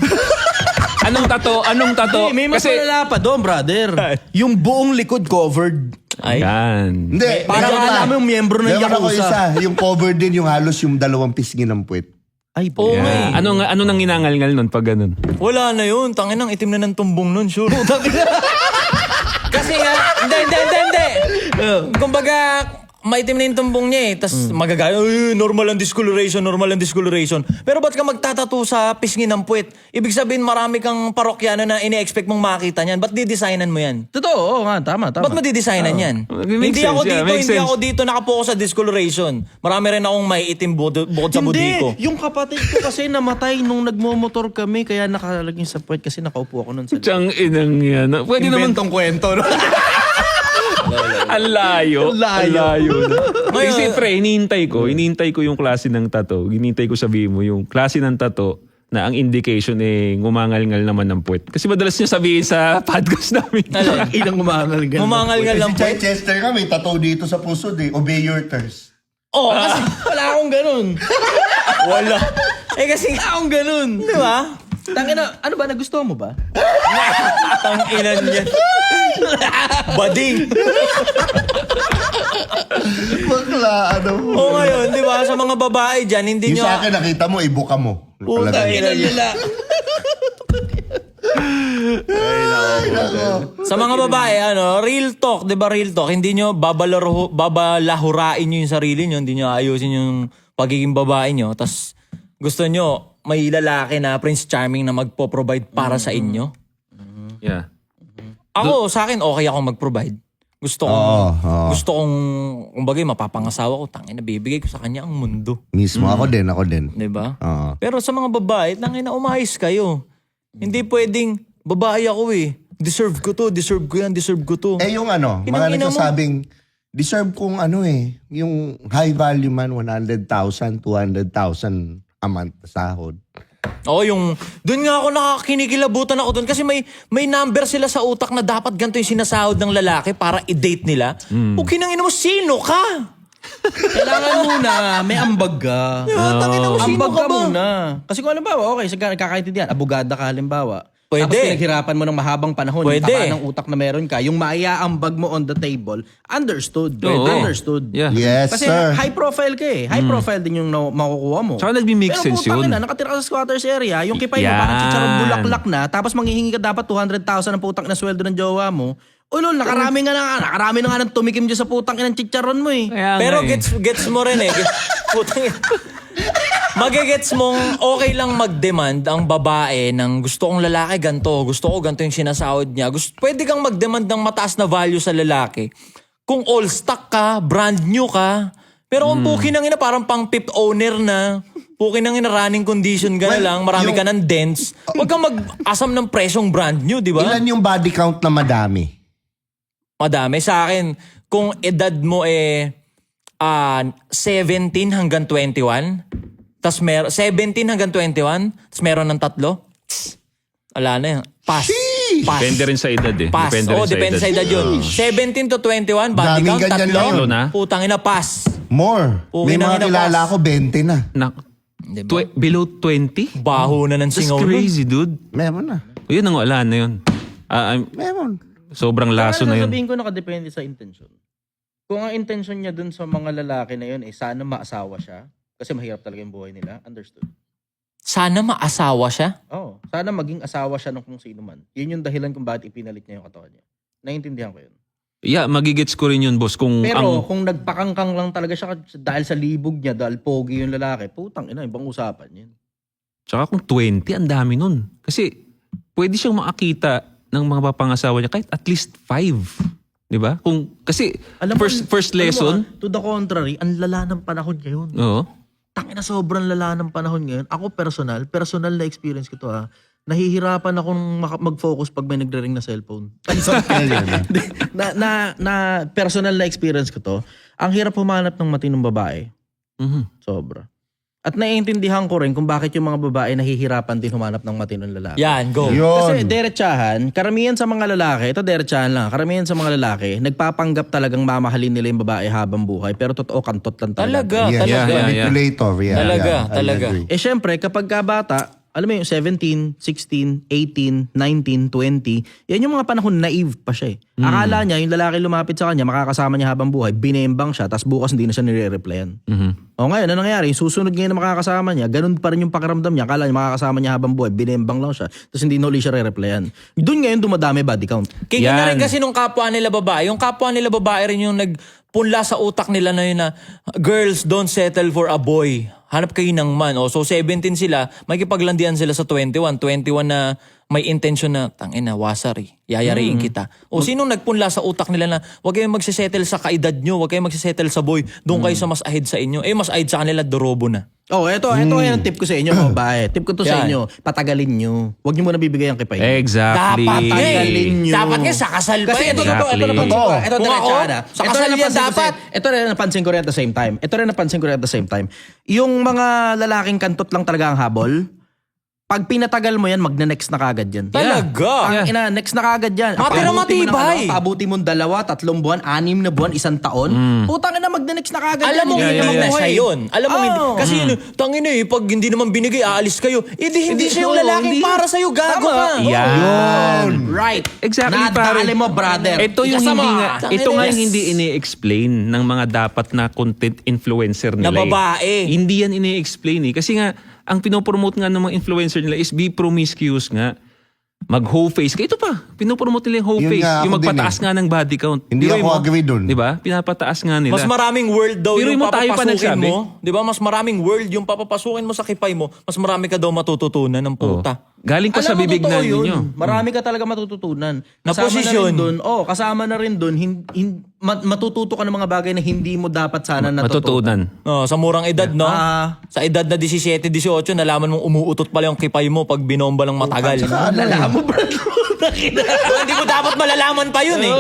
Anong tato? Anong tato? May mas malala pa doon, brother. Yung buong likod covered. Ay. Yan. Hindi. Parang meron alam pa. mo yung miyembro ng Meron ako Yakuza. isa. Yung cover din yung halos yung dalawang pisngi ng puwet. Ay, Oo nga eh. Ano nang ginangal-ngal nun pag ganun? Wala na yun. Tangin ang itim na ng tumbong nun, sure. Kasi nga, hindi. Kumbaga, maitim na yung tumbong niya eh. Tapos magagaya, normal ang discoloration. Pero ba't ka magtatato sa pisngi ng puwet? Ibig sabihin, marami kang parokyano na ini-expect mong makita niyan. Ba't di-designan mo yan? Totoo, oo nga, tama. Ba't mo di-designan yan? Makes Hindi sense, ako yeah, dito, makes hindi sense. ako dito nakapokus sa discoloration. Marami rin akong may itim bukod sa budi ko. Yung kapatid ko kasi namatay nung nagmomotor kami, kaya nakalagay sa puwet kasi nakaupo ako nun sa Tiyang inang yan. Pwede naman inventong kwento. No? Ang layo. Ang layo. Ngayon- Kasi pre, hinihintay ko yung klase ng tato. Hinihintay ko sabihin mo yung klase ng tato na ang indication ngumangal-ngal naman ng puwet. Kasi madalas niya sabihin sa podcast namin. Ilang umangal ganun. Humangal-ngal lang Si po. Chichester ka, may tattoo dito sa puso Obey your thirst. Oo, kasi Wala akong ganun. wala. Eh kasi, Wala akong ganun. di ba? Tangina, ano ba? Nagustuhan mo ba? Tanginan niya. Bading. Bakla, ano. O ngayon, di ba, sa mga babae dyan, hindi Yung nyo... sa akin, nakita mo, ibuka mo. Nakalagay. ina nila. Sa mga babae, real talk, di ba real talk, hindi nyo babalahurain nyo yung sarili nyo, hindi nyo ayusin yung pagiging babae nyo, tas gusto nyo may lalaki na Prince Charming na magpo-provide para sa inyo. Yeah. Ako, sa akin, okay ako mag-provide. Gusto kong, kumbaga, mapapangasawa ko, tangina, bibigay ko sa kanya ang mundo. Mismo, ako din. Di ba? Oo. Pero sa mga babae, tangina, umayos kayo. Hindi pwedeng, babae ako eh. Deserve ko to, deserve ko yan, deserve ko to. Eh yung mga Inang-ina mo. nagsasabing, deserve kong yung high value man, 100,000, 200,000 a month sahod. Oo, doon nga ako nakakinikilabutan ako doon kasi may number sila sa utak na dapat ganito yung sinasahod ng lalaki para i-date nila. O kinangin mo, sino ka? Kailangan muna, may ambag ka. Tangina mo, sino Ambag ka ka ba? muna. Kasi kung halimbawa, okay, kakaintindihan, abogada ka halimbawa. Pwede. Tapos pinaghirapan mo ng mahabang panahon, Pwede. yung taba ng utak na meron ka, yung maiaambag mo on the table, understood. Oo. Understood. Yeah. Yes, Kasi sir. high profile ka eh. High profile din yung makukuha mo. Tsaka nagmi-make Pero sense putang yun. ina, nakatira ka sa squatters area, yung kipay mo Yan. parang chicharong bulaklak na, tapos manghihingi ka dapat 200,000 ng putang na sweldo ng jowa mo. Ulol, nakarami na nga ng tumikim dyan sa putang inang chicharon mo eh. Kaya Pero nga eh. gets mo rin eh. Putang magigets mong okay lang mag-demand ang babae ng gusto kong lalaki ganto, gusto ko ganto yung sinasahod niya. Pwede kang mag-demand ng mataas na value sa lalaki. Kung all stock ka, brand new ka, pero kung pukinangina parang pang fifth owner na, pukinangina running condition ka na lang, marami ka ng dents, huwag kang mag-asam ng presyong brand new, di ba? Ilan yung body count na madami? Madami. Sa akin, kung edad mo 17 hanggang 21, tas 17 hanggang 21, tas meron ng 3, wala na yan. Pass. Pass. Depende rin sa edad eh. Pass. Depende sa edad yun. 17 to 21, body Daming count, ganyan 3. ngayon. na. Putang ina, pass. More. Okay May na mga kilala pass. ko, 20 na. Diba? Below 20? Baho na ng That's singaw nun. crazy, dude. Meron na. Yun ang wala na yun. Meron. Sobrang laso na yun. Sabihin ko nakadepende sa intention. Kung ang intention niya dun sa mga lalaki na yun sana maasawa siya, kasi mahirap talaga yung buhay nila, understood. Sana maasawa siya. Oo. Sana maging asawa siya ng kung sino man. Yun yung dahilan kung bakit ipinalit niya yung katawan niya. Naiintindihan ko yun. Yeah, magigets ko rin yun, boss. Kung Pero kung nagpakangkang lang talaga siya dahil sa libog niya, dahil pogi yung lalaki, putang ina, ibang usapan yun. Tsaka kung 20, ang dami nun. Kasi pwede siyang makakita ng mga papangasawa niya kahit at least 5. Di ba? Kasi Alam mo, first lesson. to the contrary, ang lala ng panahon ngayon. Oo. Tangina, sobrang lala ng panahon ngayon. Ako personal na experience ko to ha. Nahihirapan akong mag-focus pag may nagre-ring na cellphone. na personal na experience ko to. Ang hirap humanap ng matinong babae. Mhm. Sobra. At naiintindihan ko rin kung bakit yung mga babae nahihirapan din humanap ng matinong lalaki. Yan, go. Kasi Yun. derechahan, karamihan sa mga lalaki, ito derechahan lang, karamihan sa mga lalaki, nagpapanggap talagang mamahalin nila yung babae habang buhay, pero totoo kantot lang talaga. Talaga, Yes, talaga. Yeah. manipulator. Yeah, Talaga, yeah, I talaga. agree. Eh syempre, kapag ka bata, alam mo yung 17, 16, 18, 19, 20, yan yung mga panahon naive pa siya eh. Akala niya, yung lalaki lumapit sa kanya, makakasama niya habang buhay, binembang siya, tapos bukas hindi na siya nire-replyan. O ngayon, ano nangyari? Yung susunod ngayon na makakasama niya, ganun pa rin yung pakiramdam niya. Akala niya makakasama niya habang buhay, binembang lang siya, tapos hindi na uli siya re-replyan. Doon ngayon dumadami body count. Kaya na rin Yan. kasi nung kapwa nila babae. Yung kapwa nila babae rin yung nagpunla sa utak nila na yun na girls don't settle for a boy. Hanap kayo ng man. O, so 17 sila, may kipaglandian sila sa 21. 21 na may intention na, tangina, wasari, yayariin kita. O sinong nagpunla sa utak nila na huwag kayong magsisettle sa kaedad nyo, huwag kayong magsisettle sa boy, doon kayo sa mas ahead sa inyo. Eh, mas ahead sa kanila, dorobo na. Oh, ito ngayon ang tip ko sa inyo, mga babae. Tip ko to sa Yan. inyo, patagalin nyo. Huwag nyo muna bibigay ang kipay. Exactly. Dapat nga eh. Tagalin nyo. Dapat nga sa kasal pa Kasi yan. ito, eh. ito napansin ko. Ito Kung ako, diretsada. sa kasal yan dapat. Ito rin napansin ko rin at the same time. Yung mga lalaking kantot lang talaga ang habol, pag pinatagal mo yan, magna-next na kagad yan. Talaga. Ang ina, next na kagad yan. Matira matibay. Paabuti mo 2, 3 buwan, 6 na buwan, 1 taon. Putang ina, magna-next na kagad Alam yan. mo, Hindi hindi naman naman buhay. siya yun. Alam mo, hindi. Oo. Kasi yun, tangin eh, pag hindi naman binigay, aalis kayo. Hindi siya yung oo, lalaking hindi. para sa'yo, gago Tama. ka. Yan. Right. Exactly, Nadali pare. mo, brother. Ito yung Kasama. hindi nga, Tangina, ito nga yes. yung hindi ini-explain ng mga dapat na content influencer nila. Na babae. Hindi yan ini-explain eh. Kasi nga, ang pinopromote nga ng mga influencer nila is be promiscuous nga. Mag-hoe face. Ito pa, pinopromote nila yung hoe Yun face. nga, Yung ako din magpataas nga ng body count. Hindi Biruin ako mo, agree dun. Di ba? Pinapataas nga nila. Mas maraming world daw Pero yung mo tayo pa papapasukin nagsabi. mo. Di ba? Mas maraming world yung papapasukin mo sa kipay mo. Mas marami ka daw matututunan ng puta. Galing pa sa Alam mo, bibig totoo na yun. ninyo. Marami ka talaga matututunan. Na posisyon. Kasama na rin doon, matututo ka ng mga bagay na hindi mo dapat sana natutunan. Matutunan. No, sa murang edad, no? Ah. Sa edad na 17, 18, nalaman mong umuutot pala yung kipay mo pag binomba ng matagal. Lala mo, bro. Hindi mo dapat malalaman pa yun eh.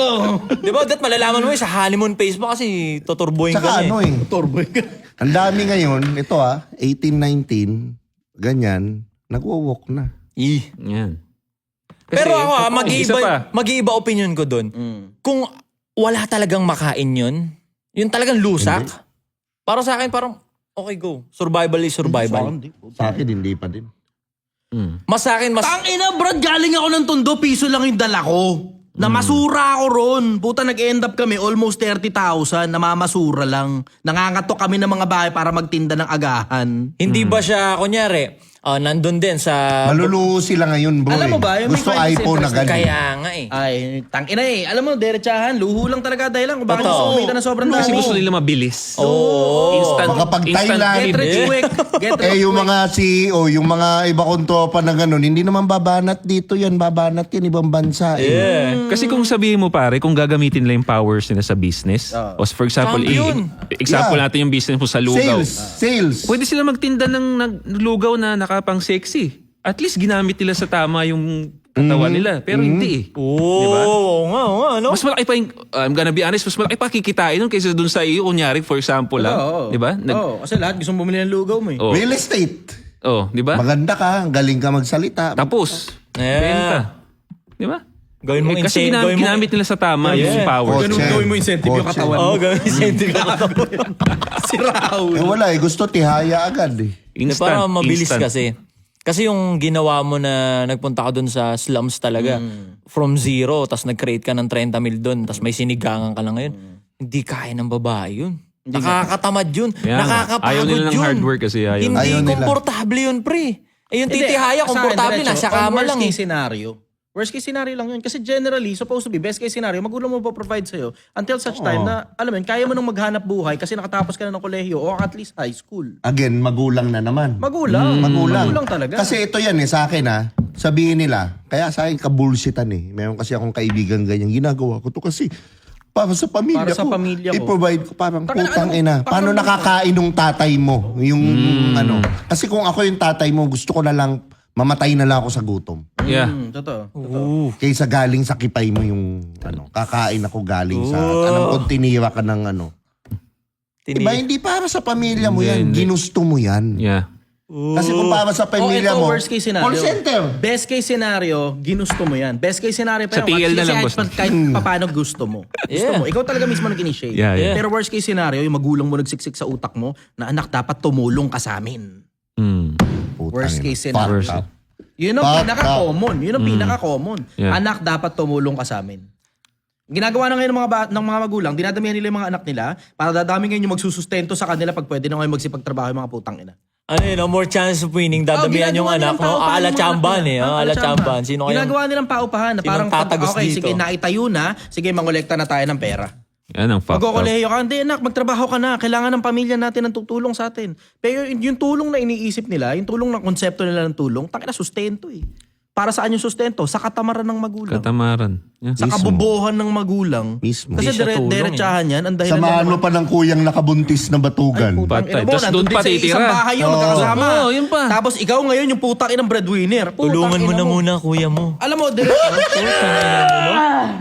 Di ba? Dapat malalaman mo sa honeymoon phase mo kasi tuturbuhin Saka ka na ano eh. eh. Ang dami ngayon, ito 18, 19, ganyan, nag-walk na. Yan. Pero ako isa pa. mag-iiba opinion ko doon. Kung wala talagang makain yun talagang lusak. Para sa akin parang, okay go. Survival is survival. Sa akin, hindi pa din. Mas sa akin, mas... Tangina, Brad, galing ako ng Tondo, piso lang yung dala ko. Namasura ako ron. Puta, nag-end up kami almost 30,000, namamasura lang. Nangangatok kami ng mga bahay para magtinda ng agahan. Hindi ba siya, kunyari, nandun din sa... Maluluho sila ngayon, bro. Alam mo ba, yung may Gusto finance iPhone na interest, ganyan. Kaya nga eh. Ay, tangina eh. Alam mo, derechahan, luho lang talaga dahilan kung bakit Totoo. gusto kumita na sobrang Kasi dami. gusto nila mabilis. Oo. Instant. Makapag-Thailand. Get rich quick. Get rich Eh, yung quick. mga CEO, yung mga iba kong tropa na gano'n, hindi naman babanat dito yan. Babanat yan, ibang bansa. Eh. Yeah. Kasi kung sabihin mo pare, kung gagamitin nila yung powers nila sa business, o for example, Champion. example Yeah. natin yung business mo sa lugaw. Sales. Pwede sila magtinda ng lugaw na nakapang sexy. At least ginamit nila sa tama yung katawan nila. Pero hindi eh. Oo nga, no? Mas malaki pa yung, I'm gonna be honest, mas malaki pa kikitain nun kaysa dun sa iyo, kunyari, for example lang. Oo. Di ba? Oo, kasi lahat gusto bumili ng lugaw mo eh. Oh. Real estate. Oh, di ba? Maganda ka, galing ka magsalita. Tapos, Yeah. benta. Di ba? Gawin mo Kasi ginamit nila sa tama yung powers. Kotse. Gawin mo incentive yung Kotse. katawan mo. Oo, gawin incentive ka. Si Raul. Eh wala eh, gusto tihaya agad eh. Instant. Para mabilis instant. kasi. Kasi yung ginawa mo na nagpunta ka dun sa slums talaga, from zero, tas nag-create ka ng 30 mil dun, tas may sinigangan ka lang ngayon, hindi kaya ng babae yun. Nakakatamad yun. Kaya nga. Nakakapagod Ayaw nila ng yun. hard work kasi ayaw. Hindi Ayaw nila. komportable yun, pre. Eh yung Hindi, titihaya, sa akin, komportable, diretso, nasa on kama worst lang eh. case scenario, Worst case scenario lang yun. Kasi generally, supposed to be, best case scenario, magulang mo po provide sa'yo until such time na, alam mo yun, kaya mo nang maghanap buhay kasi nakatapos ka na ng kolehiyo o at least high school. Again, magulang na naman. Magulang. Magulang talaga. Kasi ito yan sa akin sabihin nila, kaya sa akin kabulsitan Meron kasi akong kaibigan ganyan, ginagawa ko to kasi para sa pamilya Para sa ko. pamilya ko. I-provide ko parang Taka, putang ano, ina. pakiramdam Paano ko. nakakain ng tatay mo? Yung ano. Kasi kung ako yung tatay mo, gusto ko na lang mamatay na lang ako sa gutom. Yeah. Totoo. Kaysa galing sa kipay mo yung kakain ako galing sa alam kong tinira ka ng Diba, hindi para sa pamilya mo yan. Hindi. Ginusto mo yan. Yeah. Kasi kung para sa pamilya ito, mo, worst case scenario. call center. Best case scenario, ginusto mo yan. Best case scenario pa Sa yun. TL na lang, boss. Kahit paano gusto mo. Gusto mo. Ikaw talaga mismo nag-initiate. Yeah, yeah. Pero worst case scenario, yung magulang mo nagsiksik sa utak mo na anak dapat tumulong ka sa amin. Worst case scenario. Worst. Yun ang pinaka-common. Yun ang pinaka-common. Yeah. Anak dapat tumulong ka sa amin. Ginagawa na ngayon ng mga magulang, dinadamihan nila yung mga anak nila para dadami ngayon yung magsusustento sa kanila pag pwede na ngayon magsipagtrabaho yung mga putang ina. Ano yun, more chance of winning, dadamihan yung ginagawa anak, nilang no? paupahan Ala yung mga chamban anak eh. nila. Ala chamban. Sino kayang... Ginagawa nilang paupahan na Sinong parang tatagos okay, dito? sige, naitayo na, sige, mangolekta na tayo ng pera. Yan ang fucked up. Magkokolehiyo ka, hindi anak, magtrabaho ka na. Kailangan ng pamilya natin ng tutulong sa atin. Pero yung tulong na iniisip nila, yung tulong na konsepto nila ng tulong, tangina sustento eh. Para saan yung sustento? Sa katamaran ng magulang. Katamaran. Yeah. Sa kabobohan ng magulang. Mismo. Kasi Hindi siya tulong diretsahan yan. Ang dahilan Samahan ng mo pa ng kuyang nakabuntis na batugan. putang Patay. ina mo, Tapos nandun doon din pa sa isang titira. bahay yun, magkakasama. Oo, yun pa. Tapos ikaw ngayon yung putang inang breadwinner. Putang Tulungan mo ina na muna, kuya mo. Alam mo,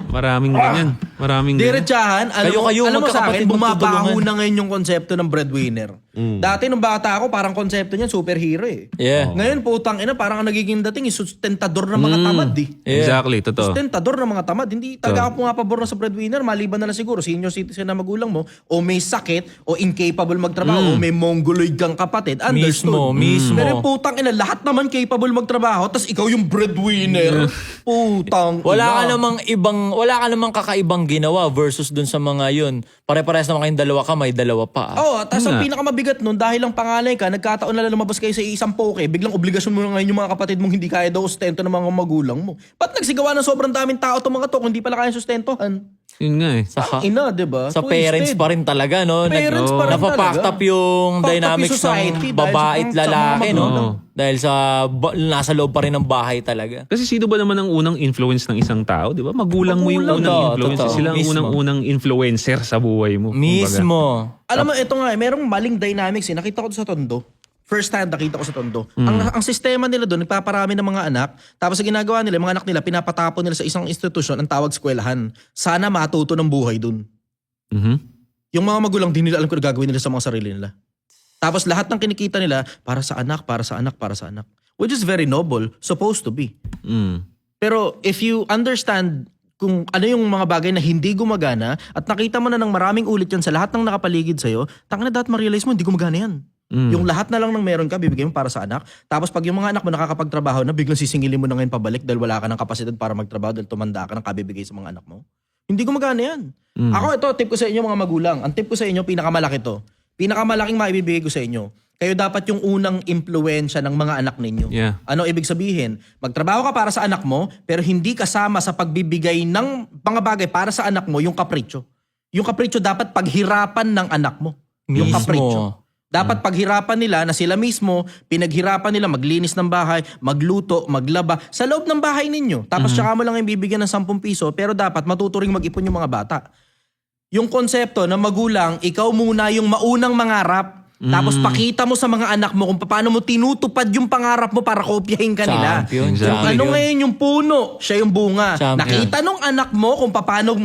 Maraming ganyan. Maraming ganyan. diretsahan, alam Kayo, mo sa magkakapatid, akin, bumabaho magtutulungan. na ngayon yung konsepto ng breadwinner. Dati nung bata ako, parang konsepto niyan, superhero eh. Yeah. Ngayon, putang ina, parang ang nagiging dating, sustentador ng mga tamad eh. Yeah. Exactly, totoo. Sustentador ng mga tamad. Hindi talaga ako pumapabor na sa breadwinner. Maliban na lang siguro, senior citizen na magulang mo, o may sakit, o incapable magtrabaho, o may mongoloid kang kapatid. Understood. Mismo. Pero putang ina, lahat naman capable magtrabaho, tas ikaw yung breadwinner. Putang Wala ka ina. namang kakaibang ginawa versus dun sa mga yun. Pare-parehas naman kayong dalawa ka, may dalawa pa. Oo, tapos ang pinakamabigat nun, dahil lang panganay ka, nagkataon na lumabas kayo sa isang poke, biglang obligasyon mo na ngayon yung mga kapatid mong hindi kaya daw sustento ng mga magulang mo. Ba't nagsigawa ng sobrang daming tao itong mga to kung hindi pala kaya sustentohan? Yun nga eh. Ina, diba? Sa parents pa rin talaga, no? Parents pa rin Napapact talaga. up yung Packed up dynamics yung society ng dahil babae at sa mga lalaki, no? magulang. Dahil sa nasa loob pa rin ng bahay talaga. Kasi sino ba naman ang unang influence ng isang tao, di ba? Magulang mo yung Magulang, unang totoo, influence. totoo. Sila ang Mismo. unang influencer sa buhay mo. kumbaga. Mismo. Alam mo, ito nga, merong maling dynamics eh. Nakita ko to sa Tondo. First time nakita ko sa Tondo. Ang sistema nila doon, nagpaparami ng mga anak. Tapos ang ginagawa nila, yung mga anak nila, pinapatapon nila sa isang institusyon, ang tawag eskwelahan. Sana matuto ng buhay doon. Mhm. Yung mga magulang, di nila alam kung gagawin nila sa mga sarili nila. Tapos lahat ng kinikita nila, para sa anak, para sa anak, para sa anak. Which is very noble, supposed to be. Mm. Pero if you understand kung ano yung mga bagay na hindi gumagana at nakita mo na ng maraming ulit yan sa lahat ng nakapaligid sa'yo, tanga na dapat ma-realize mo, hindi gumagana yan. Yung lahat na lang ng meron ka, bibigay mo para sa anak. Tapos pag yung mga anak mo nakakapagtrabaho na, biglang sisingilin mo na ngayon pabalik dahil wala ka ng kapasidad para magtrabaho dahil tumanda ka ng kabibigay sa mga anak mo. Hindi gumagana yan. Ako ito, tip ko sa inyo mga magulang. Ang tip ko sa inyo, pinakamalaki to. Pinakamalaking maibibigay ko sa inyo. Kayo dapat yung unang impluwensya ng mga anak ninyo. Yeah. Ano ibig sabihin? Magtrabaho ka para sa anak mo, pero hindi kasama sa pagbibigay ng mga bagay para sa anak mo yung kapritsyo. Yung kapritsyo dapat paghirapan ng anak mo. Yung Mismo. kapritsyo. Dapat paghirapan nila na sila mismo, pinaghirapan nila maglinis ng bahay, magluto, maglaba, sa loob ng bahay ninyo. Tapos tsaka mo lang yung bibigyan ng 10 piso, pero dapat matuto ring mag-ipon yung mga bata. Yung konsepto na magulang, ikaw muna yung maunang mangarap, tapos pakita mo sa mga anak mo kung paano mo tinutupad yung pangarap mo para kopyahin ka nila. Champion, Yung Exactly. ano ngayon yung puno, siya yung bunga. Champion. Nakita nung anak mo kung paano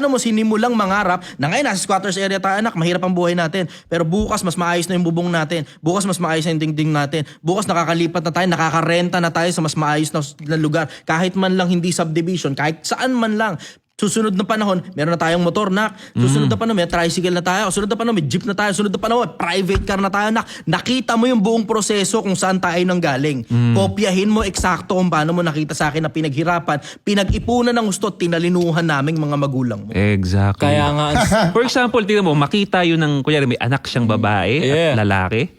mo sinimulang mangarap, na ngayon nasa squatters area tayo anak, mahirap ang buhay natin. Pero bukas mas maayos na yung bubong natin. Bukas mas maayos na yung dingding natin. Bukas nakakalipat na tayo, nakakarenta na tayo sa mas maayos na lugar. Kahit man lang hindi subdivision, kahit saan man lang. Susunod na panahon, meron na tayong motor, nak. Susunod na panahon, may tricycle na tayo. Susunod na panahon, may jeep na tayo. Susunod na panahon, private car na tayo, nak. Nakita mo yung buong proseso kung saan tayo nanggaling. Kopyahin mo eksakto kung paano mo nakita sa akin na pinaghirapan, pinag-ipunan ng gusto, tinalinuhan naming mga magulang mo. Exactly. Kaya nga, For example, tingnan mo, makita yun ng, kunyari may anak siyang babae Yeah. at lalaki.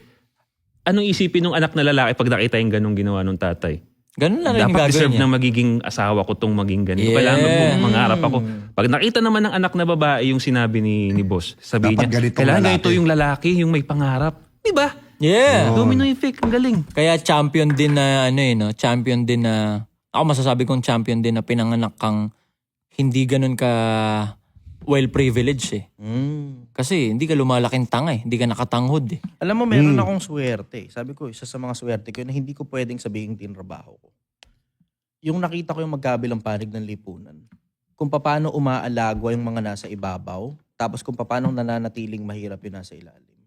Anong isipin ng anak na lalaki pag nakita yung ganong ginawa ng tatay? Ganun na rin yung Dapat gagawin deserve niya. na magiging asawa ko tong maging ganito. Yeah. Kailangan mangarap ako. Pag nakita naman ng anak na babae yung sinabi ni boss, sabihin Dapat niya, ganitong kailangan lalaki. ganito yung lalaki, yung may pangarap. Diba? Yeah. Domino effect, ang galing. Kaya champion din na champion din na ako masasabi kong champion din na pinanganak kang hindi ganun ka well privileged eh. Kasi hindi ka lumalaking tanga eh, hindi ka nakatanghod eh. Alam mo, meron akong swerte. Sabi ko, isa sa mga swerte ko na hindi ko pwedeng sabihin tinrabaho ko. Yung nakita ko yung magkabilang panig ng lipunan. Kung paano umaalagwa yung mga nasa ibabaw, tapos kung paano nananatiling mahirap yung nasa ilalim.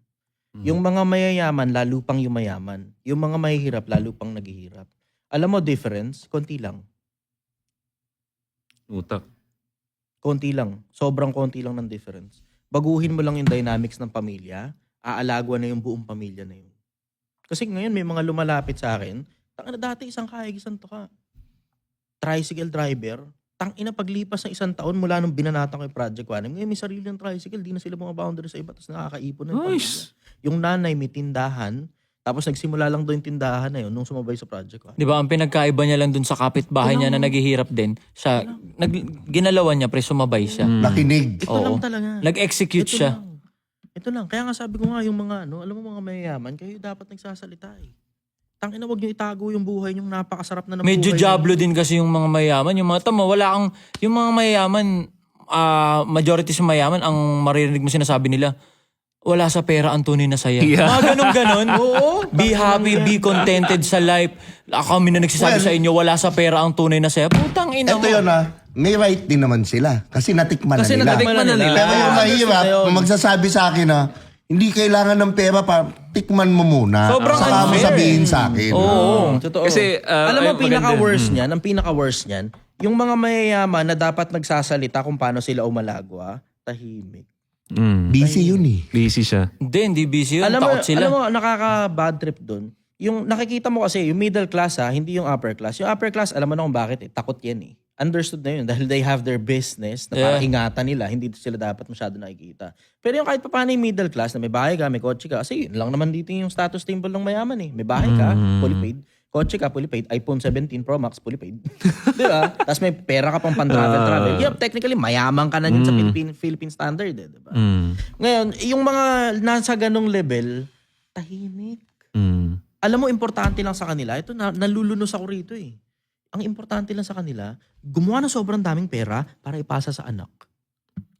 Yung mga mayayaman, lalo pang yumayaman. Yung mga mahihirap, lalo pang naghihirap. Alam mo difference? Konti lang. Utak. Konti lang. Sobrang konti lang ng difference. Baguhin mo lang yung dynamics ng pamilya, aalagwa na yung buong pamilya na yun. Kasi ngayon may mga lumalapit sa akin, tangina dati isang kahig, isang tuka. Tricycle driver, tangina paglipas ng isang taon mula nung binanatan ko yung Project 1, ngayon may sarili ng tricycle, di na sila mga boundary sa iba, tapos nakakaipon na yung pamilya. Nice. Yung nanay may tindahan, tapos nagsimula lang doon yung tindahan na yun nung sumabay sa Project 1. Di ba ang pinagkaiba niya lang dun sa kapitbahay niya na naghihirap din, siya, ginalawan niya pre, sumabay siya. Nakinig. Ito lang talaga. Nag-execute Ito siya. lang. Ito lang. Kaya nga sabi ko nga yung mga alam mo mga mayayaman, kayo dapat nagsasalita eh. Tangina, wag niyo itago yung buhay niyong napakasarap na ng Medyo buhay. jablo din kasi yung mga mayaman. Yung mga tama, wala kang, yung mga mayaman, majority sa mayaman, ang maririnig mo sinasabi nila, wala sa pera ang tunay na saya. Yeah. Mga ganun-ganon. Oo. Be happy, be contented sa life. Kami na nagsasabi Well, sa inyo, wala sa pera ang tunay na saya. Putang ina mo. Ito yun may right din naman sila. Kasi natikman Kasi na nila. natikman na nila. Pero yung mahirap, Understood na yun. magsasabi sa akin na, hindi kailangan ng pera pa, tikman mo muna. Sobrang Saka mo unfair sabihin sa akin. Oo. Totoo. Kasi, alam mo, ay, maganda. pinaka-worst niyan, ang pinaka-worst niyan, yung mga mayayaman na dapat nagsasalita kung paano sila umalagwa, tahimik. Busy yun eh. Busy siya. Hindi busy yun. Alam mo, Takot sila. nakaka-bad trip dun. Yung nakikita mo kasi, yung middle class hindi yung upper class. Yung upper class, alam mo na kung bakit takot yan eh. Understood na yun dahil they have their business na para ingatan nila, hindi sila dapat masyado nakikita. Pero yung kahit pa paano yung middle class na may bahay ka, may kotse ka, kasi yun lang naman dito yung status symbol ng mayaman eh. May bahay ka, fully paid. Kotse ka, fully paid. iPhone 17 Pro Max, fully paid. Di ba? Tapos may pera ka pang pan-travel. Yeah, technically, mayaman ka na yun sa Philippine standard. Di ba? Ngayon, yung mga nasa ganong level, tahimik. Alam mo, importante lang sa kanila. Ito, nalulunos ako rito eh. Ang importante lang sa kanila, gumawa ng sobrang daming pera para ipasa sa anak.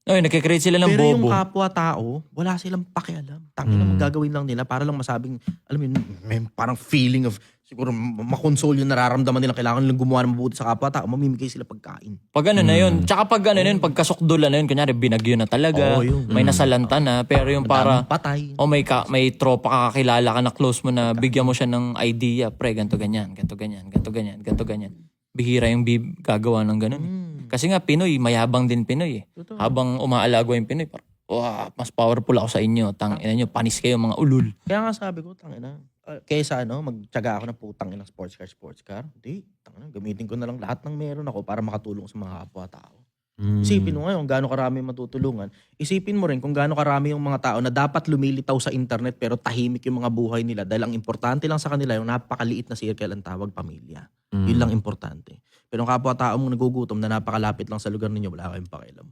Ay, nakikreate sila ng Pero yung bobo. kapwa-tao, wala silang pakialam. Tangin na magagawin lang nila para lang masabing, alam mo yun, may parang feeling of, siguro makonsole yung nararamdaman nila, kailangan nilang gumawa ng mabuti sa kapwa-tao, mamimigay sila pagkain. Pag ano na yun. Tsaka pag ano na yun, pag kasukdulan na yun, kunyari binagyo na talaga, Oo, yun. may nasalanta na, pero yung para, Patay. may tropa kakakilala ka na close mo na bigyan mo siya ng idea, pre, ganto ganyan, ganto ganyan, ganto ganyan, ganto ganyan. Bihira yung gagawa ng ganun. Kasi nga, Pinoy, mayabang din Pinoy eh. Totoo. Habang umaalago yung Pinoy, parang, mas powerful ako sa inyo. Ina nyo, panis kayo mga ulul. Kaya nga sabi ko, tangina, kaysa magtiyaga ako ng putang inang sports car. Hindi, tangina, gamitin ko na lang lahat ng meron ako para makatulong sa mga kapwa-tao. Isipin mo ngayon kung gaano karami matutulungan. Isipin mo rin kung gaano karami yung mga tao na dapat lumilitaw sa internet pero tahimik yung mga buhay nila dahil ang importante lang sa kanila yung napakaliit na circle ang tawag pamilya. Yun lang importante. Pero ang kapwa-tao mong nagugutom na napakalapit lang sa lugar ninyo, wala kayong pakialam.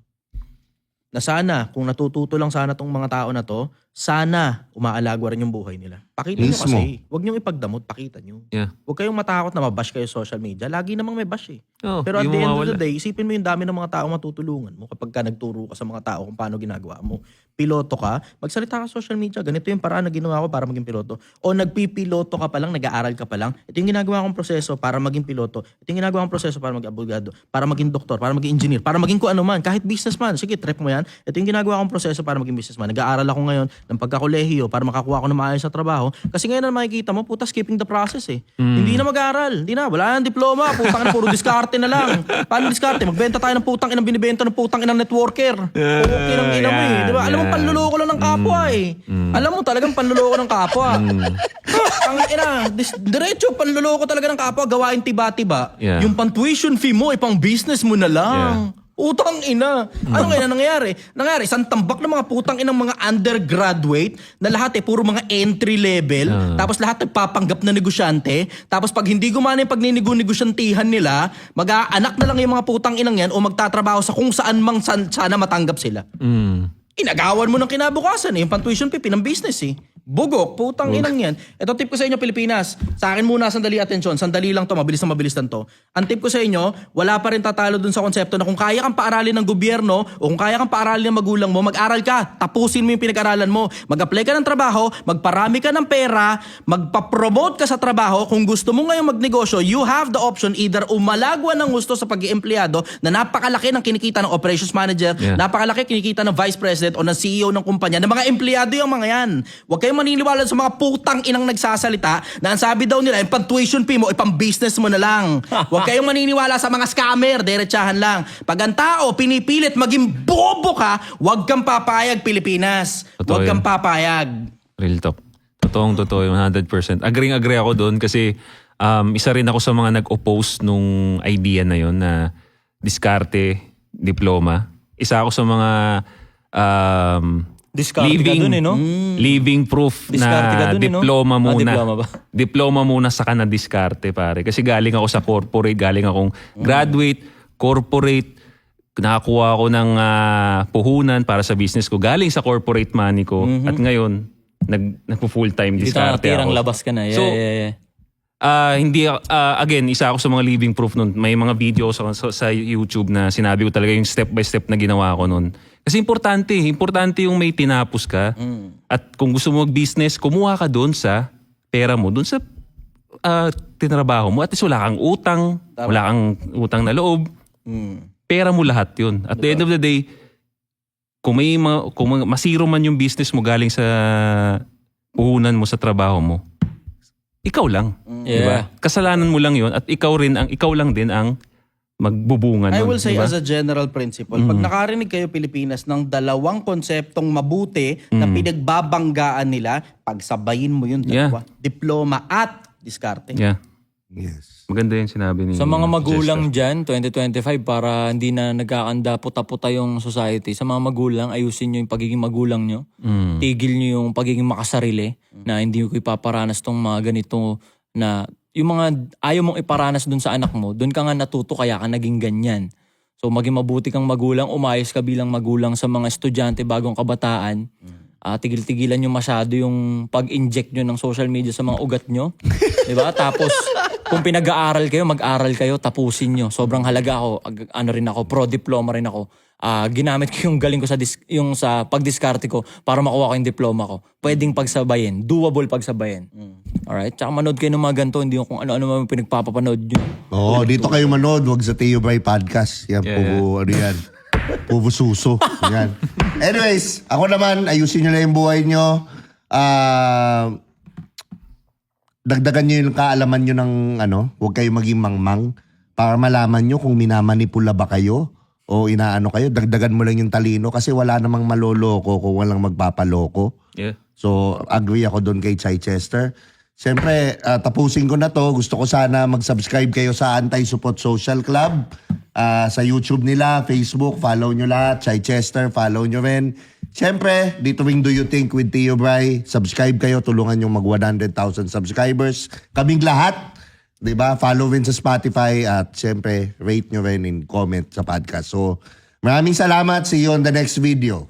Na sana, kung natututo lang sana tong mga tao na to, sana umaalaga rin yung buhay nila. Pakita nyo Mismo. kasi. Huwag nyo ipagdamot, pakita nyo. Yeah. Huwag kayong matakot na mabash kayo sa social media. Lagi namang may bash eh. Oh, Pero at di the end mo of the mawawala. day, isipin mo yung dami ng mga tao matutulungan mo kapag ka nagturo ka sa mga tao kung paano ginagawa mo. Piloto ka, magsalita ka sa social media. Ganito yung paraan na ginawa ko para maging piloto. O nagpipiloto ka pa lang, nag-aaral ka pa lang. Ito yung ginagawa kong proseso para maging piloto. Ito yung ginagawa kong proseso para maging abogado, para maging doktor, para maging engineer, para maging kung ano man. Kahit businessman, sige, trip mo yan. Ito yung ginagawa kong proseso para maging businessman. Nag-aaral ako ngayon ng pagkakolehiyo para makakuha ako ng maayos sa trabaho. Kasi ngayon na makikita mo, puta, skipping the process eh. Hindi na mag-aaral. Hindi na. Wala nang diploma. Putang ina, puro diskarte na lang. Paano diskarte? Magbenta tayo ng putang inang binibenta ng putang inang networker. Okay ng ina mo eh. Di ba? Alam mo, panluloko lang ng kapwa eh. Alam mo, talagang panluloko ng kapwa. Ang ina, diretso panluloko talaga ng kapwa. Gawain tiba-tiba. Yeah. Yung pang tuition fee mo, ipang business mo na lang. Putang ina. Ano kaya nangyayari? Nangyayari, isang tambak ng mga putang inang mga undergraduate na lahat puro mga entry level. Tapos lahat nagpapanggap na negosyante. Tapos pag hindi gumana yung pagninego-negosyantihan nila, mag-aanak na lang yung mga putang inang yan o magtatrabaho sa kung saan mang sana matanggap sila. Inagawan mo ng kinabukasan yung pan-tuition fee, pinang-business Bugok, putang inang yan. Ito tip ko sa inyo, Pilipinas. Sa akin muna, sandali atensyon. Sandali lang to, mabilis lang to. Ang tip ko sa inyo, wala pa rin tatalo dun sa konsepto na kung kaya kang paaralin ng gobyerno o kung kaya kang paaralin ng magulang mo, mag-aral ka. Tapusin mo yung pinag-aralan mo. Mag-apply ka ng trabaho, magparami ka ng pera, magpa-promote ka sa trabaho. Kung gusto mo ngayong magnegosyo, you have the option either umalagwa ng gusto sa pag-iempleyado na napakalaki ng kinikita ng operations manager, napakalaki kinikita ng vice president o ng CEO ng kumpanya, ng mga empleyado yung mga yan. Huwag kayong maniniwala sa mga putang inang nagsasalita na ang sabi daw nila, yung pang-tuition fee mo, ipang-business mo na lang. Huwag kayong maniniwala sa mga scammer, diretsahan lang. Pag ang tao pinipilit maging bobo ka, huwag kang papayag, Pilipinas. Totoo Huwag yun. kang papayag. Real talk. Totoo yung 100%. Agree ako doon kasi isa rin ako sa mga nag-oppose nung idea na yon na diskarte, diploma. Isa ako sa mga Discard ka dun no? living proof Diskarte ka na dun diploma muna. diploma ba? Diploma muna saka na diskarte pare. Kasi galing ako sa corporate, galing akong graduate, corporate, nakakuha ako ng puhunan para sa business ko. Galing sa corporate money ko. At ngayon, nagpo-full-time Dito diskarte natirang ako. labas ka na. So, Yeah. hindi again, isa ako sa mga living proof nun. May mga videos sa YouTube na sinabi ko talaga yung step by step na ginawa ko nun. Kasi importante yung may tinapos ka. At kung gusto mo mag-business, kumuha ka doon sa pera mo, doon sa tinrabaho mo. At least wala kang utang, wala kang utang na loob. Pera mo lahat yun. At the end of the day, kung masiro man yung business mo galing sa puhunan mo sa trabaho mo, ikaw lang. Yeah. Diba? Kasalanan mo lang yun at ikaw lang din ang magbubunga nun. I will say diba? as a general principle, pag nakarinig kayo Pilipinas ng dalawang konseptong mabuti na pinagbabanggaan nila, pagsabayin mo yun dalawa. Diploma at diskarte. Yeah. Yes. Maganda yung sinabi ni Sa mga magulang Jester. dyan, 2025, para hindi na nagkakanda puta-puta yung society, sa mga magulang, ayusin nyo yung pagiging magulang nyo. Tigil nyo yung pagiging makasarili na hindi ko ipaparanas tong mga ganito na yung mga ayaw mong iparanas dun sa anak mo, dun ka nga natuto kaya ka naging ganyan. So maging mabuti kang magulang, umayos ka bilang magulang sa mga estudyante bagong kabataan. Tigil-tigilan nyo masyado yung pag-inject nyo ng social media sa mga ugat nyo. Diba? Tapos, kung pinag-aaral kayo, mag-aral kayo, tapusin nyo. Sobrang halaga ako. Rin ako, pro-diploma rin ako. Ginamit ko yung galing ko yung sa pag-diskarte ko para makuha ko yung diploma ko. Pwedeng pagsabayin. Doable pagsabayin. Alright? Tsaka manood kayo ng mga ganito. Hindi yung kung ano-ano pinagpapapanood nyo. Oo, dito kayo manood. Huwag sa Teo Bray Podcast. Yan, ano yan. Pubo suso. Yan. Anyways, ako naman, ayusin nyo na yung buhay nyo. Dagdagan nyo yung kaalaman nyo ng huwag kayo maging mangmang para malaman nyo kung minamanipula ba kayo o inaano kayo. Dagdagan mo lang yung talino kasi wala namang maloloko kung walang magpapaloko. Yeah. So, agree ako doon kay Chichester. Siyempre, tapusin ko na to. Gusto ko sana mag-subscribe kayo sa Anti-Support Social Club. Sa YouTube nila, Facebook, follow nyo lahat. Chichester, follow nyo rin. Siyempre, dito ring Do You Think with Teo Bray. Subscribe kayo, tulungan yung mag 100,000 subscribers. Kaming lahat, diba? Follow rin sa Spotify at siyempre, rate nyo rin in comment sa podcast. So, maraming salamat. See you on the next video.